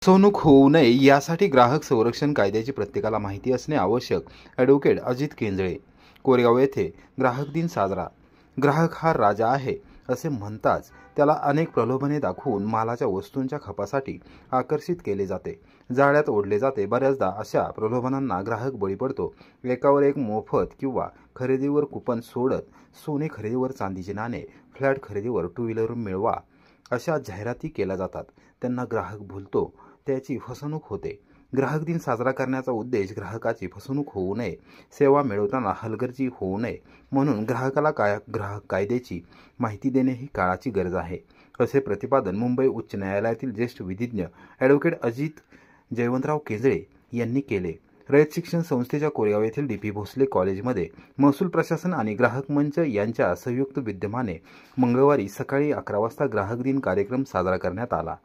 फसवणूक होऊ नये यासाठी ग्राहक संरक्षण कायद्याची प्रत्येकाला माहिती असणे आवश्यक. ॲडव्होकेट अजित केंजळे. कोरेगाव येथे ग्राहक दिन साजरा. ग्राहक हा राजा आहे असे म्हणताच त्याला अनेक प्रलोभने दाखवून मालाच्या वस्तूंच्या खपासाठी आकर्षित केले जाते, जाळ्यात ओढले जाते. बऱ्याचदा अशा प्रलोभनांना ग्राहक बळी पडतो. एकावर एक मोफत किंवा खरेदीवर कुपन सोडत, सोने खरेदीवर चांदीचे नाणे, फ्लॅट खरेदीवर टू व्हीलर मिळवा अशा जाहिराती केल्या जातात. त्यांना ग्राहक भुलतो, त्याची फसवणूक होते. ग्राहक दिन साजरा करण्याचा उद्देश ग्राहकाची फसवणूक होऊ नये, सेवा मिळवताना हलगर्जी होऊ नये म्हणून ग्राहकाला ग्राहक कायद्याची माहिती देणे ही काळाची गरज आहे, असे प्रतिपादन मुंबई उच्च न्यायालयातील ज्येष्ठ विधिज्ञ ॲडव्होकेट अजित जयवंतराव केंजळे यांनी केले. रयत शिक्षण संस्थेच्या कोरेगाव येथील डी.पी. भोसले कॉलेजमध्ये महसूल प्रशासन आणि ग्राहक मंच यांच्या संयुक्त विद्यमाने मंगळवारी सकाळी 11 वाजता ग्राहक दिन कार्यक्रम साजरा करण्यात आला.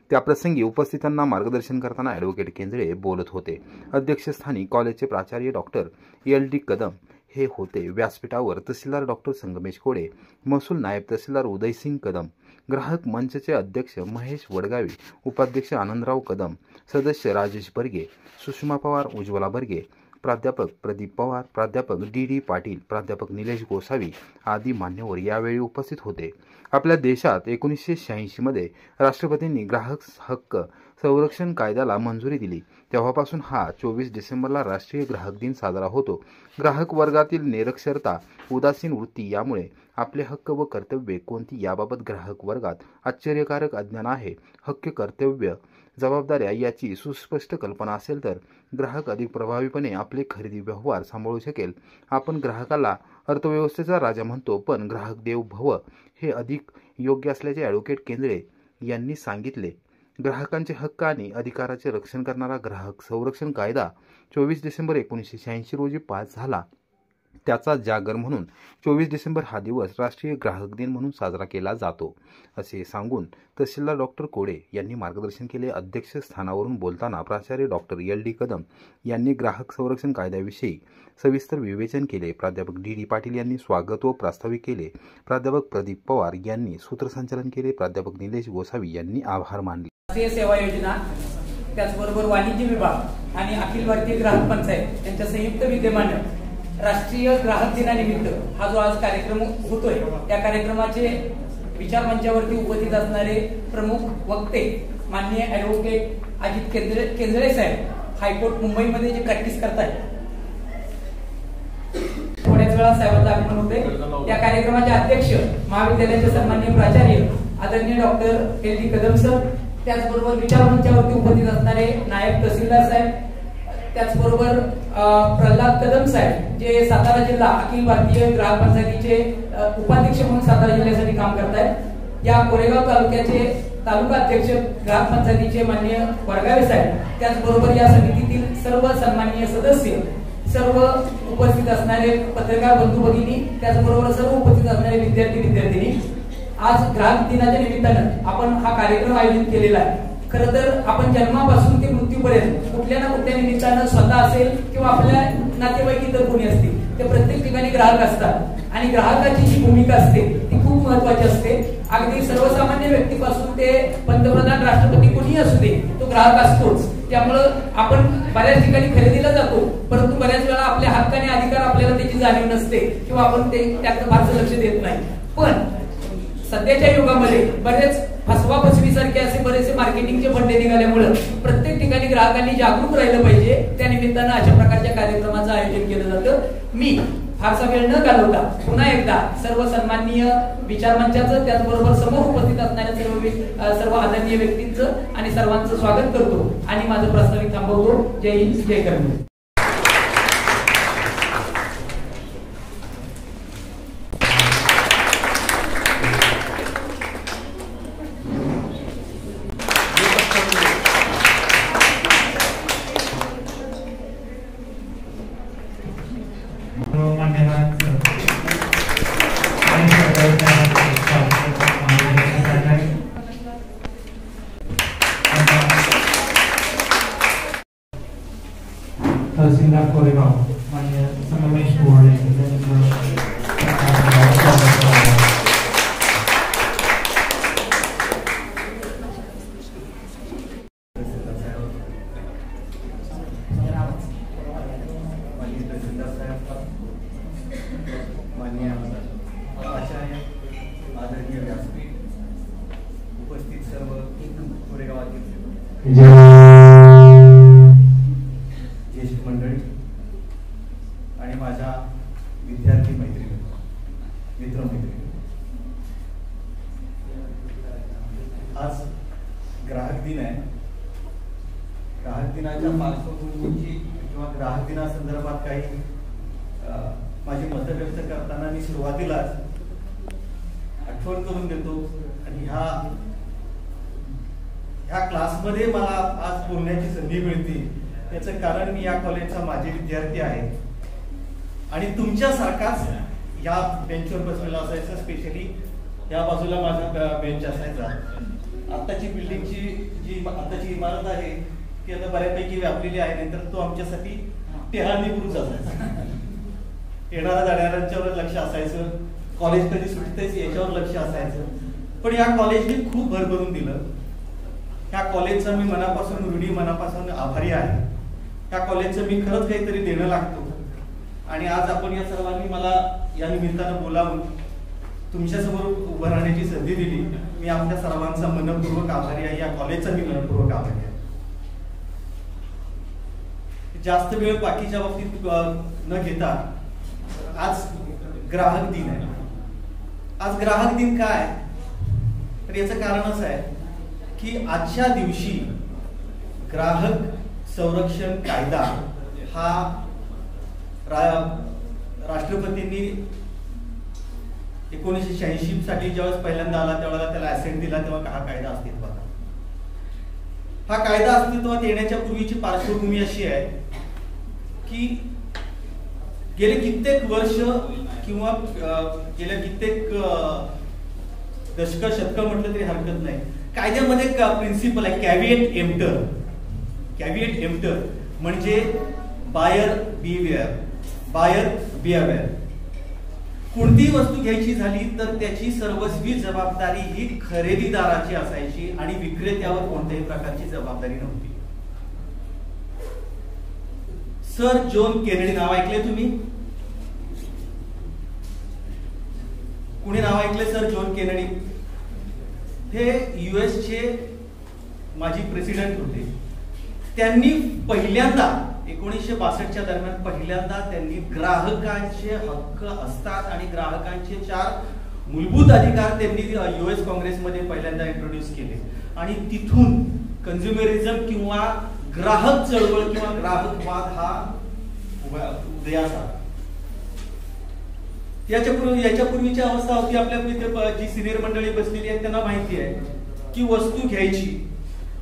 त्याप्रसंगी उपस्थितांना मार्गदर्शन करताना ॲडव्होकेट केंजळे बोलत होते. अध्यक्षस्थानी कॉलेजचे प्राचार्य डॉक्टर एल.डी. कदम हे होते. व्यासपीठावर तहसीलदार डॉक्टर संगमेश कोडे, महसूल नायब तहसीलदार उदयसिंग कदम, ग्राहक मंचचे अध्यक्ष महेश वडगावी, उपाध्यक्ष आनंदराव कदम, सदस्य राजेश बर्गे, सुषमा पवार, उज्ज्वला बर्गे, प्राध्यापक प्रदीप पवार, प्राध्यापक डी.डी. पाटील, प्राध्यापक निलेश गोसावी आदी मान्यवर यावेळी उपस्थित होते. आपल्या देशात 1986 मध्ये राष्ट्रपतींनी ग्राहक हक्क संरक्षण कायद्याला मंजुरी दिली. तेव्हापासून हा 24 डिसेंबरला राष्ट्रीय ग्राहक दिन साजरा होतो. ग्राहक वर्गातील निरक्षरता, उदासीन वृत्ती यामुळे आपले हक्क व कर्तव्ये कोणती याबाबत ग्राहक वर्गात आश्चर्यकारक अज्ञान आहे. हक्क, कर्तव्य, जबाबदाऱ्या याची सुस्पष्ट कल्पना असेल तर ग्राहक अधिक प्रभावीपणे आपले खरेदी व्यवहार सांभाळू शकेल. आपण ग्राहकाला अर्थव्यवस्थेचा राजा म्हणतो, पण ग्राहक देव भव हे अधिक योग्य असल्याचे ॲडव्होकेट केंजळे यांनी सांगितले. ग्राहकांचे हक्क आणि अधिकाराचे रक्षण करणारा ग्राहक संरक्षण कायदा 24 डिसेंबर 1986 रोजी पास झाला. त्याचा जागर म्हणून 24 डिसेंबर हा दिवस राष्ट्रीय ग्राहक दिन म्हणून साजरा केला जातो, असे सांगून तहसीलदार डॉक्टर कोडे यांनी मार्गदर्शन केले. अध्यक्षस्थानावरून बोलताना प्राचार्य डॉक्टर एल.डी. कदम यांनी ग्राहक संरक्षण कायद्याविषयी सविस्तर विवेचन केले. प्राध्यापक डी.डी. पाटील यांनी स्वागत व प्रास्ताविक केले. प्राध्यापक प्रदीप पवार यांनी सूत्रसंचालन केले. प्राध्यापक निलेश गोसावी यांनी आभार मानले. राष्ट्रीय सेवा योजना, त्याचबरोबर वाणिज्य विभाग आणि अखिल भारतीय ग्राहक पंचायत यांच्या संयुक्त विद्यमाने राष्ट्रीय ग्राहक दिनानिमित्त हा जो आज कार्यक्रम होतोय, या कार्यक्रमाचे विचार मंचावरती उपस्थित असणारे प्रमुख वक्ते माननीय ॲडव्होकेट अजित केंजळे साहेब, हायकोर्ट मुंबईमध्ये जे प्रॅक्टिस करतायत, थोड्याच वेळा साहेबांचा आगमन होते. या कार्यक्रमाचे अध्यक्ष महाविद्यालयाचे सन्माननीय प्राचार्य आदरणीय डॉक्टर एल.डी. कदम सर, त्याचबरोबर विचार मंचावरती उपस्थित असणारे नायब तहसीलदार साहेब, त्याचबरोबर प्रल्हाद कदम साहेब जे सातारा जिल्हा अखिल भारतीय ग्राहक पंचायतीचे उपाध्यक्ष म्हणून सातारा जिल्ह्यासाठी काम करतायत. या कोरेगाव तालुक्याचे तालुका अध्यक्ष ग्राहक पंचायतीचे माननीय वडगावे साहेब, त्याचबरोबर या समितीतील सर्व सन्माननीय सदस्य, सर्व उपस्थित असणारे पत्रकार बंधू भगिनी, त्याचबरोबर सर्व उपस्थित असणारे विद्यार्थी विद्यार्थिनी, आज ग्राहक दिनाच्या निमित्तानं आपण हा कार्यक्रम आयोजित केलेला आहे. खरं तर आपण जन्मापासून ते मृत्यूपर्यंत कुठल्या ना कुठल्या निमित्तानं स्वतः असेल किंवा आपल्या नातेवाईक इतर कोणी असतील, ते प्रत्येक ठिकाणी ग्राहक असतात आणि ग्राहकाची जी भूमिका असते ती खूप महत्वाची असते. अगदी सर्वसामान्य व्यक्तीपासून ते पंतप्रधान, राष्ट्रपती कोणीही असू दे, तो ग्राहक असतोच. त्यामुळं आपण बऱ्याच ठिकाणी खरेदीला जातो, परंतु बऱ्याच वेळा आपल्या हक्क आणि अधिकार आपल्याला त्याची जाणीव नसते किंवा आपण त्याकडे फारसं लक्ष देत नाही. पण सध्याच्या युगामध्ये बरेच फसवा फसवीसारखे असे बरेचसे मार्केटिंगचे फंडे निघाल्यामुळे प्रत्येक ठिकाणी ग्राहकांनी जागरूक राहिलं पाहिजे. त्या निमित्तानं अशा प्रकारच्या कार्यक्रमाचं आयोजन केलं जातं. मी फारसा वेळ न घालवता पुन्हा एकदा सर्व सन्माननीय विचार मंचाचं, त्याचबरोबर समोर उपस्थित असणाऱ्या सर्व आदरणीय व्यक्तींचं आणि सर्वांचं स्वागत करतो आणि माझं प्रास्ताविक थांबवतो. जय हिंद, जय कर्मवीर. तहसीलदार कोरेगाव माननीय संगमेश कोडे ज्येष्ठ मंडळी आणि माझ्या विद्यार्थी मित्रमैत्रिणी, आज ग्राहक दिन आहे. ग्राहक दिनाच्या पार्श्वभूमीची किंवा ग्राहक दिनासंदर्भात काही माझी मतं व्यक्त करताना मी सुरुवातीलाच आठवण करून देतो. आणि ह्या क्लासमध्ये मला आज बोलण्याची संधी मिळते त्याचं कारण मी या कॉलेजचा माजी विद्यार्थी आहे आणि तुमच्यासारखाच या बेंचवर बसलेला असायचा. स्पेशली या बाजूला माझा बेंच असायचा. आत्ताची बिल्डिंगची जी आत्ताची इमारत आहे ती आता बऱ्यापैकी व्यापलेली आहे, नंतर तो आमच्यासाठी टेहाळणी बुरुज असायचा. येणाऱ्या जाणाऱ्यांच्यावर लक्ष असायचं, कॉलेज कधी सुटतेच याच्यावर लक्ष असायचं. पण या कॉलेजने खूप भरभरून दिलं. या कॉलेजचा मी मनापासून आभारी आहे. या कॉलेजचं मी खरंच काहीतरी देणं लागतो. आणि आज आपण या सर्वांनी मला या निमित्तानं बोलावून तुमच्यासमोर उभं राहण्याची संधी दिली. मी आपल्या सर्वांचा मनपूर्वक आभारी आहे. या कॉलेजचा मी मनपूर्वक आभारी आहे. जास्त वेळ बाकीच्या बाबतीत न घेता आज ग्राहक दिन आहे. आज ग्राहक दिन काय तर याचं कारण असं आहे की आजच्या दिवशी ग्राहक संरक्षण कायदा हा राष्ट्रपतींनी 1986 साठी ज्यावेळेस पहिल्यांदा आला त्यावेळेला त्याला ऍसेंट दिला, तेव्हा हा कायदा अस्तित्वात आला. हा कायदा अस्तित्वात येण्याच्या पूर्वीची पार्श्वभूमी अशी आहे की गेले कित्येक वर्ष किंवा गेल्या कित्येक दशक शतक म्हटलं तरी हरकत नाही, कायद्यामध्ये एक प्रिन्सिपल आहे कॅव्हिएट एम्प्टर. कॅव्हिएट एम्प्टर म्हणजे बायर बी अवेअर. कोणतीही वस्तू घ्यायची झाली तर त्याची सर्वस्वी जबाबदारी ही खरेदीदाराची असायची आणि विक्रेत्यावर कोणत्याही प्रकारची जबाबदारी नव्हती. सर जॉन केनेडी नाव ऐकले तुम्ही? कुणी नाव ऐकले सर जॉन केनेडी? हे US चे माजी प्रेसिडेंट होते. त्यांनी पहिल्यांदा 1962च्या दरम्यान पहिल्यांदा त्यांनी ग्राहकांचे हक्क असतात आणि ग्राहकांचे 4 मूलभूत अधिकार त्यांनी US काँग्रेसमध्ये पहिल्यांदा इंट्रोड्यूस केले. आणि तिथून कन्झ्युमरिझम किंवा ग्राहक चळवळ किंवा ग्राहकवाद हा उदयास आला. याच्यापूर्वीची अवस्था होती आपल्या जी सिनियर मंडळी बसलेली आहे त्यांना माहिती आहे की वस्तू घ्यायची,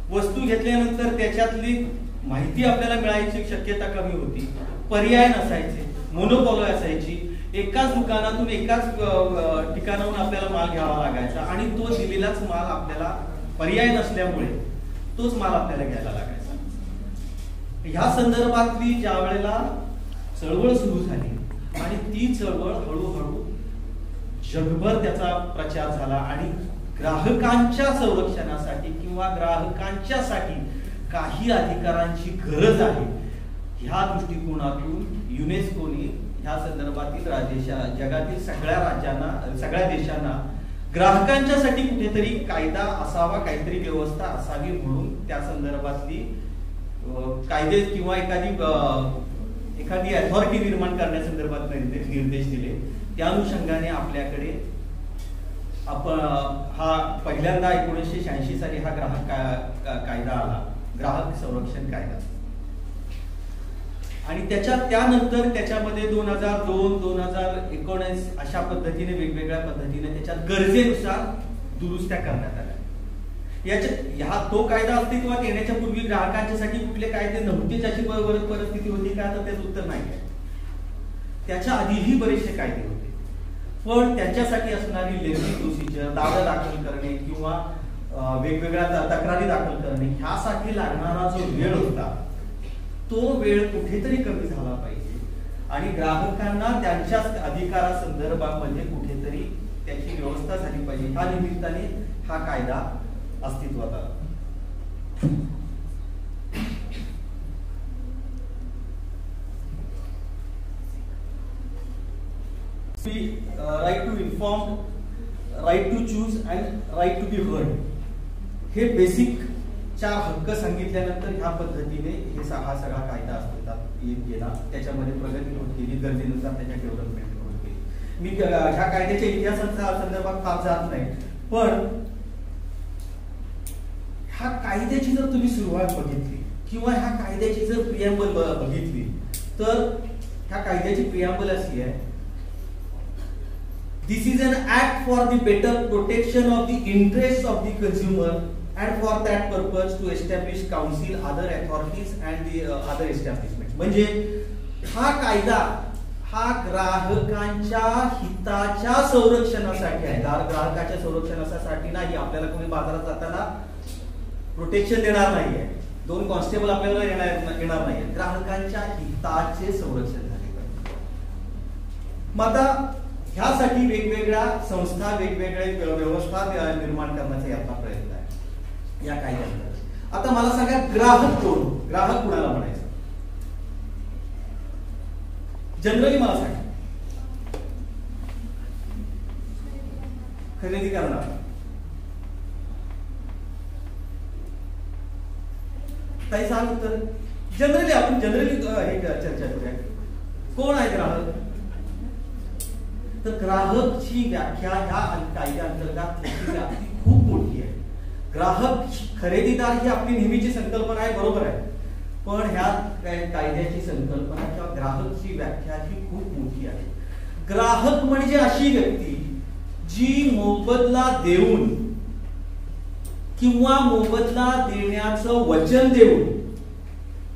वस्तू घेतल्यानंतर त्याच्यातली माहिती आपल्याला मिळायची शक्यता कमी होती, पर्याय नसायचे, मोनोपॉली असायची. एकाच दुकानातून एकाच ठिकाणाहून आपल्याला माल घ्यावा लागायचा आणि तो दिलेलाच माल आपल्याला पर्याय नसल्यामुळे तोच माल आपल्याला घ्यायला लागायचा. ह्या संदर्भातली ज्या वेळेला चळवळ सुरू झाली आणि ती चळवळ हळूहळू जगभर त्याचा प्रचार झाला आणि ग्राहकांच्या संरक्षणासाठी किंवा ग्राहकांच्यासाठी काही अधिकारांची गरज आहे ह्या दृष्टिकोनातून युनेस्कोने ह्या संदर्भातील जगातील सगळ्या देशांना ग्राहकांच्यासाठी कुठेतरी कायदा असावा, काहीतरी व्यवस्था असावी म्हणून त्या संदर्भातली कायदे किंवा एखादी अथॉरिटी निर्माण करण्यासंदर्भात निर्देश दिले. त्या अनुषंगाने आपल्याकडे हा पहिल्यांदा 1986 साली हा ग्राहक कायदा आला, ग्राहक संरक्षण कायदा. आणि त्यानंतर त्याच्यामध्ये 2002, 2019 अशा पद्धतीने वेगवेगळ्या पद्धतीने त्याच्यात गरजेनुसार दुरुस्त्या करण्यात आल्या. तो कायदा अस्तित्वात येण्याच्या पूर्वी ग्राहकांच्यासाठी कुठले कायदे नव्हतेच अशी परिस्थिती होती का? तर त्याचं उत्तर नाही. त्याच्या आधीही बरेचसे कायदे होते, पण त्याच्यासाठी असणारी लेखी प्रोसिजर, दावा दाखल करणे किंवा वेगवेगळ्या तक्रारी दाखल करणे ह्यासाठी लागणारा जो वेळ होता तो वेळ कुठेतरी कमी झाला पाहिजे आणि ग्राहकांना त्यांच्या अधिकारासंदर्भामध्ये कुठेतरी त्याची व्यवस्था झाली पाहिजे. ह्या निमित्ताने हा कायदा अस्तित्वात आला. Right to inform, right to choose and right to be heard हे बेसिक 4 हक्क सांगितल्यानंतर ह्या पद्धतीने हा सगळा कायदा अस्तित्वात येत गेला. त्याच्यामध्ये प्रगती होत गेली, गरजेनुसार त्याच्या डेव्हलपमेंट होत गेली. मी ह्या कायद्याच्या इतिहासाच्या संदर्भात फार जात नाही, पण ह्या कायद्याची जर तुम्ही सुरुवात बघितली किंवा ह्या कायद्याची जर प्रिॲम्बल बघितली तर ह्या कायद्याची प्रिॲम्बल अशी आहे, this is an act for the better protection of the interest of the consumer and for that purpose to establish council, other authorities and the other establishments. म्हणजे हा कायदा हा ग्राहकांच्या हिताच्या संरक्षणासाठी आहे. ग्राहकाच्या संरक्षणासाठी नाही. आपल्याला कोणी बाजारात जाताना प्रोटेक्शन देणार नाहीये, 2 कॉन्स्टेबल आपल्याला येणार नाहीये. ग्राहकांच्या हिताचे संरक्षण झाले पाहिजे. मग आता ह्यासाठी वेगवेगळ्या संस्था, वेगवेगळ्या व्यवस्था निर्माण करण्याचा याचा प्रयत्न आहे या कायद्यात. आता मला सांगा, ग्राहक कोण? ग्राहक कुणाला म्हणायचं? जनरली मला सांगा, खरेदी करणार. काही सांग उत्तर. जनरली आपण हे चर्चा करूया. कोण आहे ग्राहक? तर ग्राहकची व्याख्या ह्या कायद्याअंतर्गत खूप मोठी आहे. ग्राहक, खरेदीदार ही आपली नेहमीची संकल्पना आहे, बरोबर आहे, पण ह्या कायद्याची संकल्पना किंवा ग्राहकची व्याख्या ही खूप मोठी आहे. ग्राहक म्हणजे अशी व्यक्ती जी मोबदला देऊन किंवा मोबदला देण्याचं वचन देऊन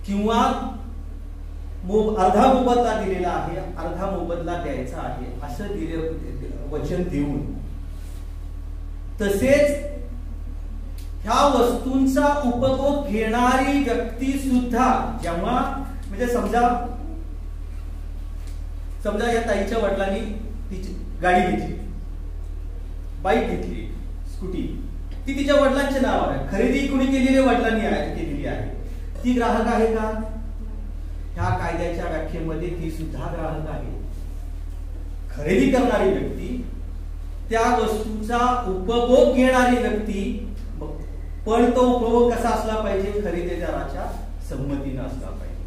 किंवा अर्धा मोबदला दिलेला आहे, अर्धा मोबदला द्यायचा आहे असं वचन देऊन, तसेच ह्या वस्तूंचा उपभोग घेणारी व्यक्ती सुद्धा जेव्हा, म्हणजे समजा या ताईच्या वडिलांनी तिची गाडी घेतली, बाईक घेतली, स्कूटी, ती तिच्या वडिलांच्या नावावर आहे, खरेदी कुणी केलेली वडिलांनी केलेली आहे, ती ग्राहक आहे का? ह्या कायद्याच्या व्याख्येमध्ये ती सुद्धा ग्राहक आहे. खरेदी करणारी व्यक्ती, त्या वस्तूचा उपभोग घेणारी व्यक्ती, पण तो उपभोग कसा असला पाहिजे? खरेदीदाराच्या संमतीने असला पाहिजे.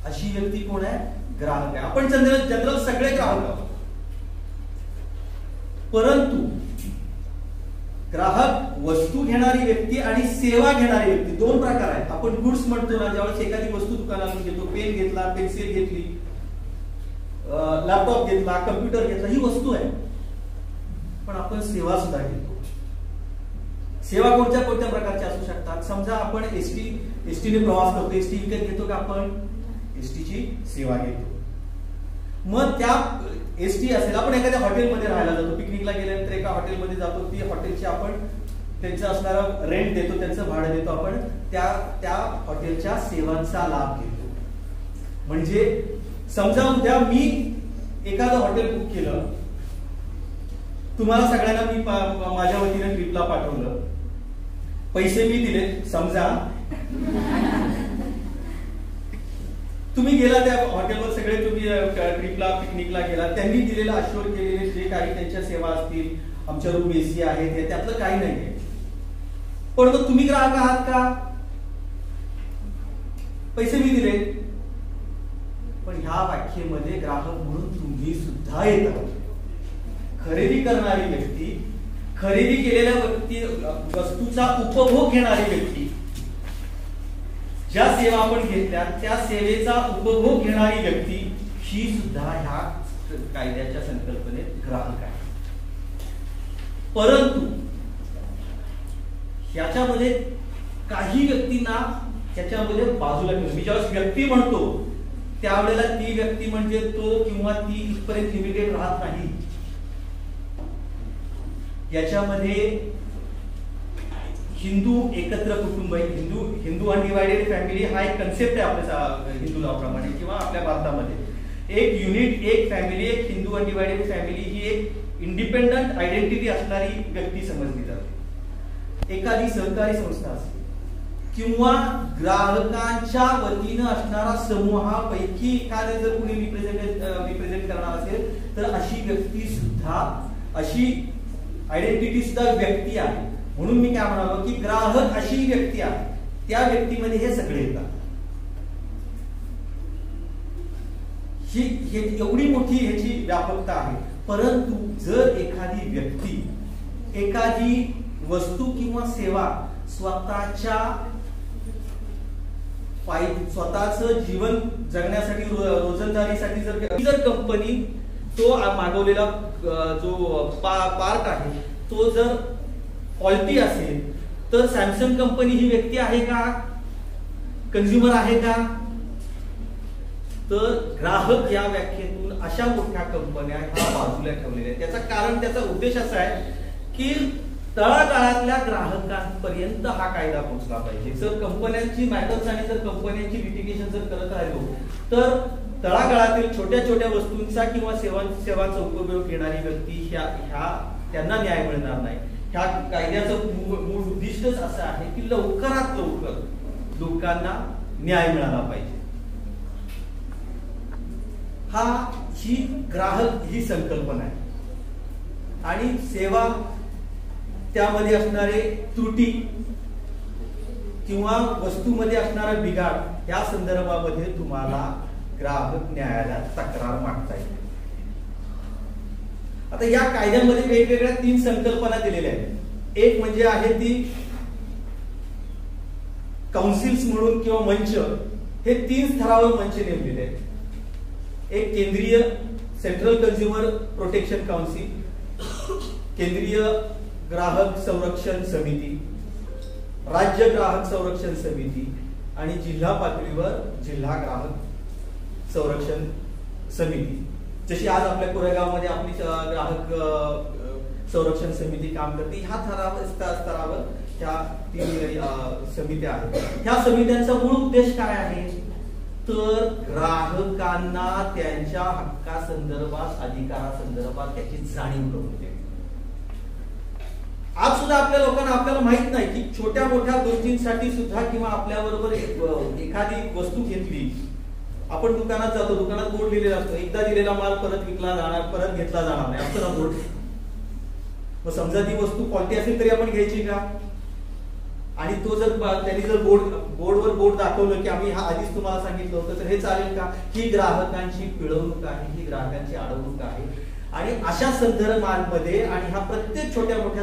अशी व्यक्ती कोण आहे? ग्राहक आहे. आपण जनरल सगळे ग्राहक आहोत, परंतु ग्राहक वस्तू घेणारी व्यक्ती आणि सेवा घेणारी व्यक्ती 2 प्रकार आहेत. आपण गुड्स म्हणतो ना, ज्यावेळेस एखादी वस्तू दुकानातून घेतो, पेन घेतला, पेन्सिल घेतली, लॅपटॉप घेतला, कम्प्युटर घेतला, ही वस्तू आहे. पण आपण सेवा सुद्धा घेतो. सेवा कोणत्या कोणत्या प्रकारच्या असू शकतात? समजा आपण एसटीने प्रवास करतो, एसटी विकत घेतो का? आपण एसटीची सेवा घेतो. मग त्या एसटी असेल, आपण एखाद्या हॉटेलमध्ये राहायला जातो, पिकनिकला गेल्यानंतर एका हॉटेलमध्ये जातो, ती हॉटेलची आपण त्यांचं असणारं रेंट देतो, त्यांचं भाडं देतो, आपण त्या हॉटेलच्या सेवांचा लाभ घेतो. म्हणजे समजा उद्या मी एखादं हॉटेल बुक केलं, तुम्हाला सगळ्यांना मी माझ्या वतीने ट्रिपला पाठवलं, पैसे मी दिले, समजा तुम्ही गेला त्या हॉटेलवर, सगळे तुम्ही ट्रिपला पिकनिकला गेला, त्यांनी दिलेलं अश्योर केलेले जे काही त्यांच्या सेवा असतील, आमच्या रूम एसी आहेत, त्यातलं काही नाहीये. पण मग तुम्ही ग्राहक आहात का? पैसे मी दिले, पण ह्या व्याख्येमध्ये ग्राहक म्हणून तुम्ही सुद्धा येतात. खरेदी करणारी व्यक्ती, खरेदी केलेल्या वस्तूचा उपभोग घेणारी व्यक्ती, ज्या सेवा आपण घेतल्या त्या सेवेचा उपभोग घेणारी व्यक्ती ही सुद्धा ह्या कायद्याच्या संकल्पनेत ग्राहक आहे. परंतु ह्याच्यामध्ये काही व्यक्तींना ह्याच्यामध्ये बाजूला ठेवलं. मी ज्यावेळेस व्यक्ती म्हणतो त्यावेळेला ती व्यक्ती म्हणजे तो किंवा ती इथपर्यंत लिमिटेड राहत नाही. याच्यामध्ये हिंदू एकत्र कुटुंब, हिंदू अनडिवायडेड फॅमिली हा एक कन्सेप्ट आहे आपल्या हिंदू लॉप्रमाणे किंवा आपल्या भारतामध्ये. एक युनिट, एक फॅमिली, एक हिंदू अनडिवायडेड फॅमिली ही एक इंडिपेंडंट आयडेंटिटी असणारी व्यक्ती समजली जाते. एखादी सहकारी संस्था असते किंवा ग्राहकांच्या वतीनं असणारा समूहापैकी एखादे जर कुणी रिप्रेझेंट करणार असेल तर अशी व्यक्ती सुद्धा, अशी आयडेंटिटी सुद्धा व्यक्ती आहे. म्हणून मी काय म्हणालो की ग्राहक अशी व्यक्ती आहे, त्या व्यक्तीमध्ये हे सगळे येतात. ही एवढी मोठी ह्याची व्यापकता आहे. परंतु जर एखादी व्यक्ती एखादी वस्तू किंवा सेवा स्वतःच जीवन जगण्यासाठी रोजंदारीसाठी जर कंपनी तो मागवलेला जो पार्ट आहे तो जर फॉल्टी असेल तर सॅमसंग कंपनी ही व्यक्ती आहे का, कंझ्युमर आहे का? तर ग्राहक या व्याख्येतून अशा मोठ्या कंपन्या ह्या बाजूला ठेवलेल्या आहेत. त्याचं कारण, त्याचा उद्देश असा आहे की तळागाळातल्या ग्राहकांपर्यंत हा कायदा पोहोचला पाहिजे. जर कंपन्यांची मॅटर्स आणि जर कंपन्यांची लिटिगेशन जर करत राहिलो तर तळागाळातील छोट्या छोट्या वस्तूंचा किंवा सेवांचा उपयोग घेणारी व्यक्ती त्यांना न्याय मिळणार नाही. ह्या कायद्याचं मूळ उद्दिष्टच असं आहे की लवकरात लवकर लोकांना न्याय मिळाला पाहिजे. ही ग्राहक ही संकल्पना आहे. आणि सेवा, त्यामध्ये असणारे त्रुटी किंवा वस्तूमध्ये असणारा बिघाड या संदर्भामध्ये तुम्हाला ग्राहक न्यायालयात तक्रार मांडता येईल. आता या कायद्यामध्ये वेगवेगळ्या 3 संकल्पना दिलेल्या आहेत. एक म्हणजे आहे ती काउन्सिल्स म्हणून किंवा मंच, हे 3 स्तरावर मंच नेमलेले आहेत. एक केंद्रीय सेंट्रल कन्झ्युमर प्रोटेक्शन काउन्सिल, केंद्रीय ग्राहक संरक्षण समिती, राज्य ग्राहक संरक्षण समिती आणि जिल्हा पातळीवर जिल्हा ग्राहक संरक्षण समिती. जशी आज आपल्या कोरेगावमध्ये आपली ग्राहक संरक्षण समिती काम करते, ह्या स्तरावर ह्या 3 समित्या आहेत. ह्या समित्यांचा मूळ उद्देश काय आहे तर ग्राहकांना त्यांच्या हक्कासंदर्भात, अधिकारासंदर्भात त्याची जाणीव करून देणे. आज सुद्धा आपल्या लोकांना आपल्याला माहित नाही की छोट्या मोठ्या गोष्टींसाठी सुद्धा किंवा आपल्याबरोबर एखादी वस्तू घेतली, आपण दुकानात जातो, दुकानात बोर्ड लिहिलेला असतो, एकदा दिलेला माल परत विकला जाणार, परत घेतला जाणार नाही असं ना बोर्ड. मग समजा ती वस्तू क्वालिटी असेल तरी आपण घ्यायची का? आणि तो जर त्यांनी जर बोर्डवर बोर्ड दाखवलं की आम्ही आधीच तुम्हाला सांगितलं होतं तर हे चालेल का? ही ग्राहकांची पिळवणूक आहे, ही ग्राहकांची अडवणूक आहे. आणि अशा संदर्भांमध्ये आणि ह्या प्रत्येक छोट्या मोठ्या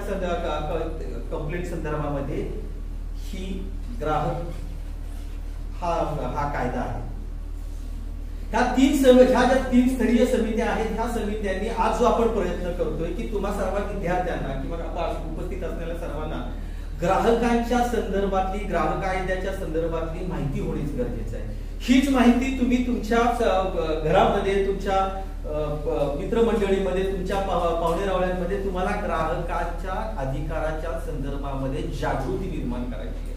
कंप्लेंट संदर्भामध्ये ही ग्राहक हा कायदा आहे. ह्या ज्या 3 स्तरीय समित्या आहेत, ह्या समित्यांनी आज जो आपण प्रयत्न करतोय की तुम्हा सर्व विद्यार्थ्यांना किंवा उपस्थित असलेल्या सर्वांना ग्राहकांच्या संदर्भातली, ग्राहक कायद्याच्या संदर्भातली माहिती होणेच गरजेचं आहे. हीच माहिती तुम्ही तुमच्या घरामध्ये, तुमच्या मित्रमंडळीमध्ये, तुमच्या पाहुणेरावळ्यांमध्ये तुम्हाला ग्राहकाच्या अधिकाराच्या संदर्भामध्ये जागृती निर्माण करायची आहे.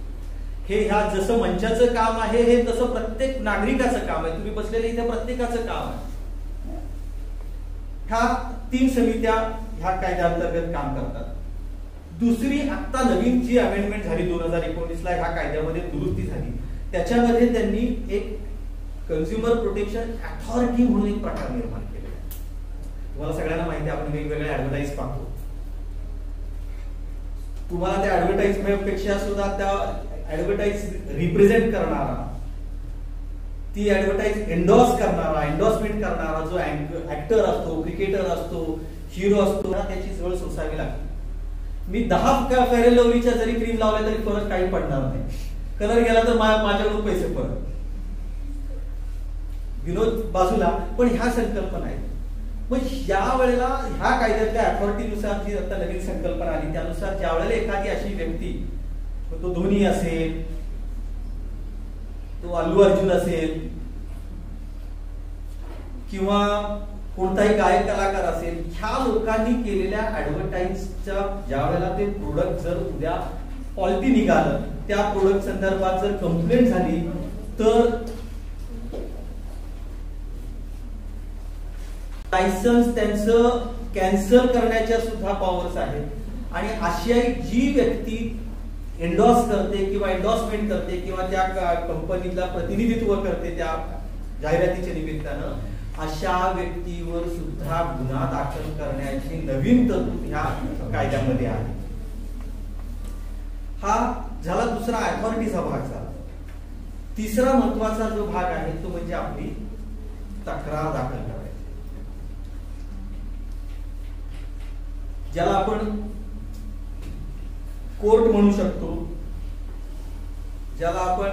ह्या जसं मंचाचं काम आहे हे तसं प्रत्येक नागरिकाचं काम आहे. तुम्ही बसलेले इथे प्रत्येकाचं काम आहे. ह्या 3 समित्या ह्या कायद्याअंतर्गत काम करतात. दुसरी आता नवीन जी अमेंडमेंट झाली 2019ला ह्या कायद्यामध्ये दुरुस्ती झाली, त्याच्यामध्ये त्यांनी एक कन्झ्युमर प्रोटेक्शन अथॉरिटी म्हणून एक प्रकार निर्माण केलेला आहे. तुम्हाला सगळ्यांना माहिती आहे, आपण वेगवेगळे ऍडव्हर्टाईज पाहतो. तुम्हाला त्या ऍडव्हर्टाईजमेंट पेक्षा सुद्धा त्या ऍडव्हर्टाईज रिप्रेझेंट करणारा, ती ऍडव्हर्टाईज एंडोर्समेंट करणारा जो ऍक्टर असतो, क्रिकेटर असतो, हिरो असतो, त्याची जवळ सोसावी लागते. मी 10 फेअर अँड लवलीच्या जरी क्रीम लावल्या तरी फरक काही पडणार नाही. कलर गेला तर माझ्याकडून पैसे परत. विनोद बाजूला, पण ह्या संकल्पना आहेत. मग या वेळेला ह्या कायद्यातल्या अथॉरिटीनुसार जी आता नवीन संकल्पना आली त्यानुसार ज्या वेळेला एखादी अशी व्यक्ती, तो धोनी असेल, तो अल्लू अर्जुन असेल किंवा कोणताही गायक कलाकार असेल, ह्या लोकांनी केलेल्या ऍडव्हर्टाईजच्या ज्या वेळेला ते प्रोडक्ट जर उद्या क्वालिटी निघालं, त्या प्रोडक्ट संदर्भात जर कंप्लेंट झाली तर लायसन्स त्यांचं कॅन्सल करण्याच्या सुद्धा पॉवर्स आहेत. आणि अशी जी व्यक्ती एंडॉर्स करते किंवा एंडॉर्समेंट करते किंवा त्या कंपनीला प्रतिनिधित्व करते त्या जाहिरातीच्या निमित्तानं, अशा व्यक्तीवर सुद्धा गुन्हा दाखल करण्याची नवीन तरतूद ह्या कायद्यामध्ये आहे. हा झाला दुसरा अथॉरिटीचा भाग झाला. तिसरा महत्वाचा जो भाग आहे तो म्हणजे आपली तक्रार दाखल करायची, ज्याला आपण कोर्ट म्हणू शकतो, ज्याला आपण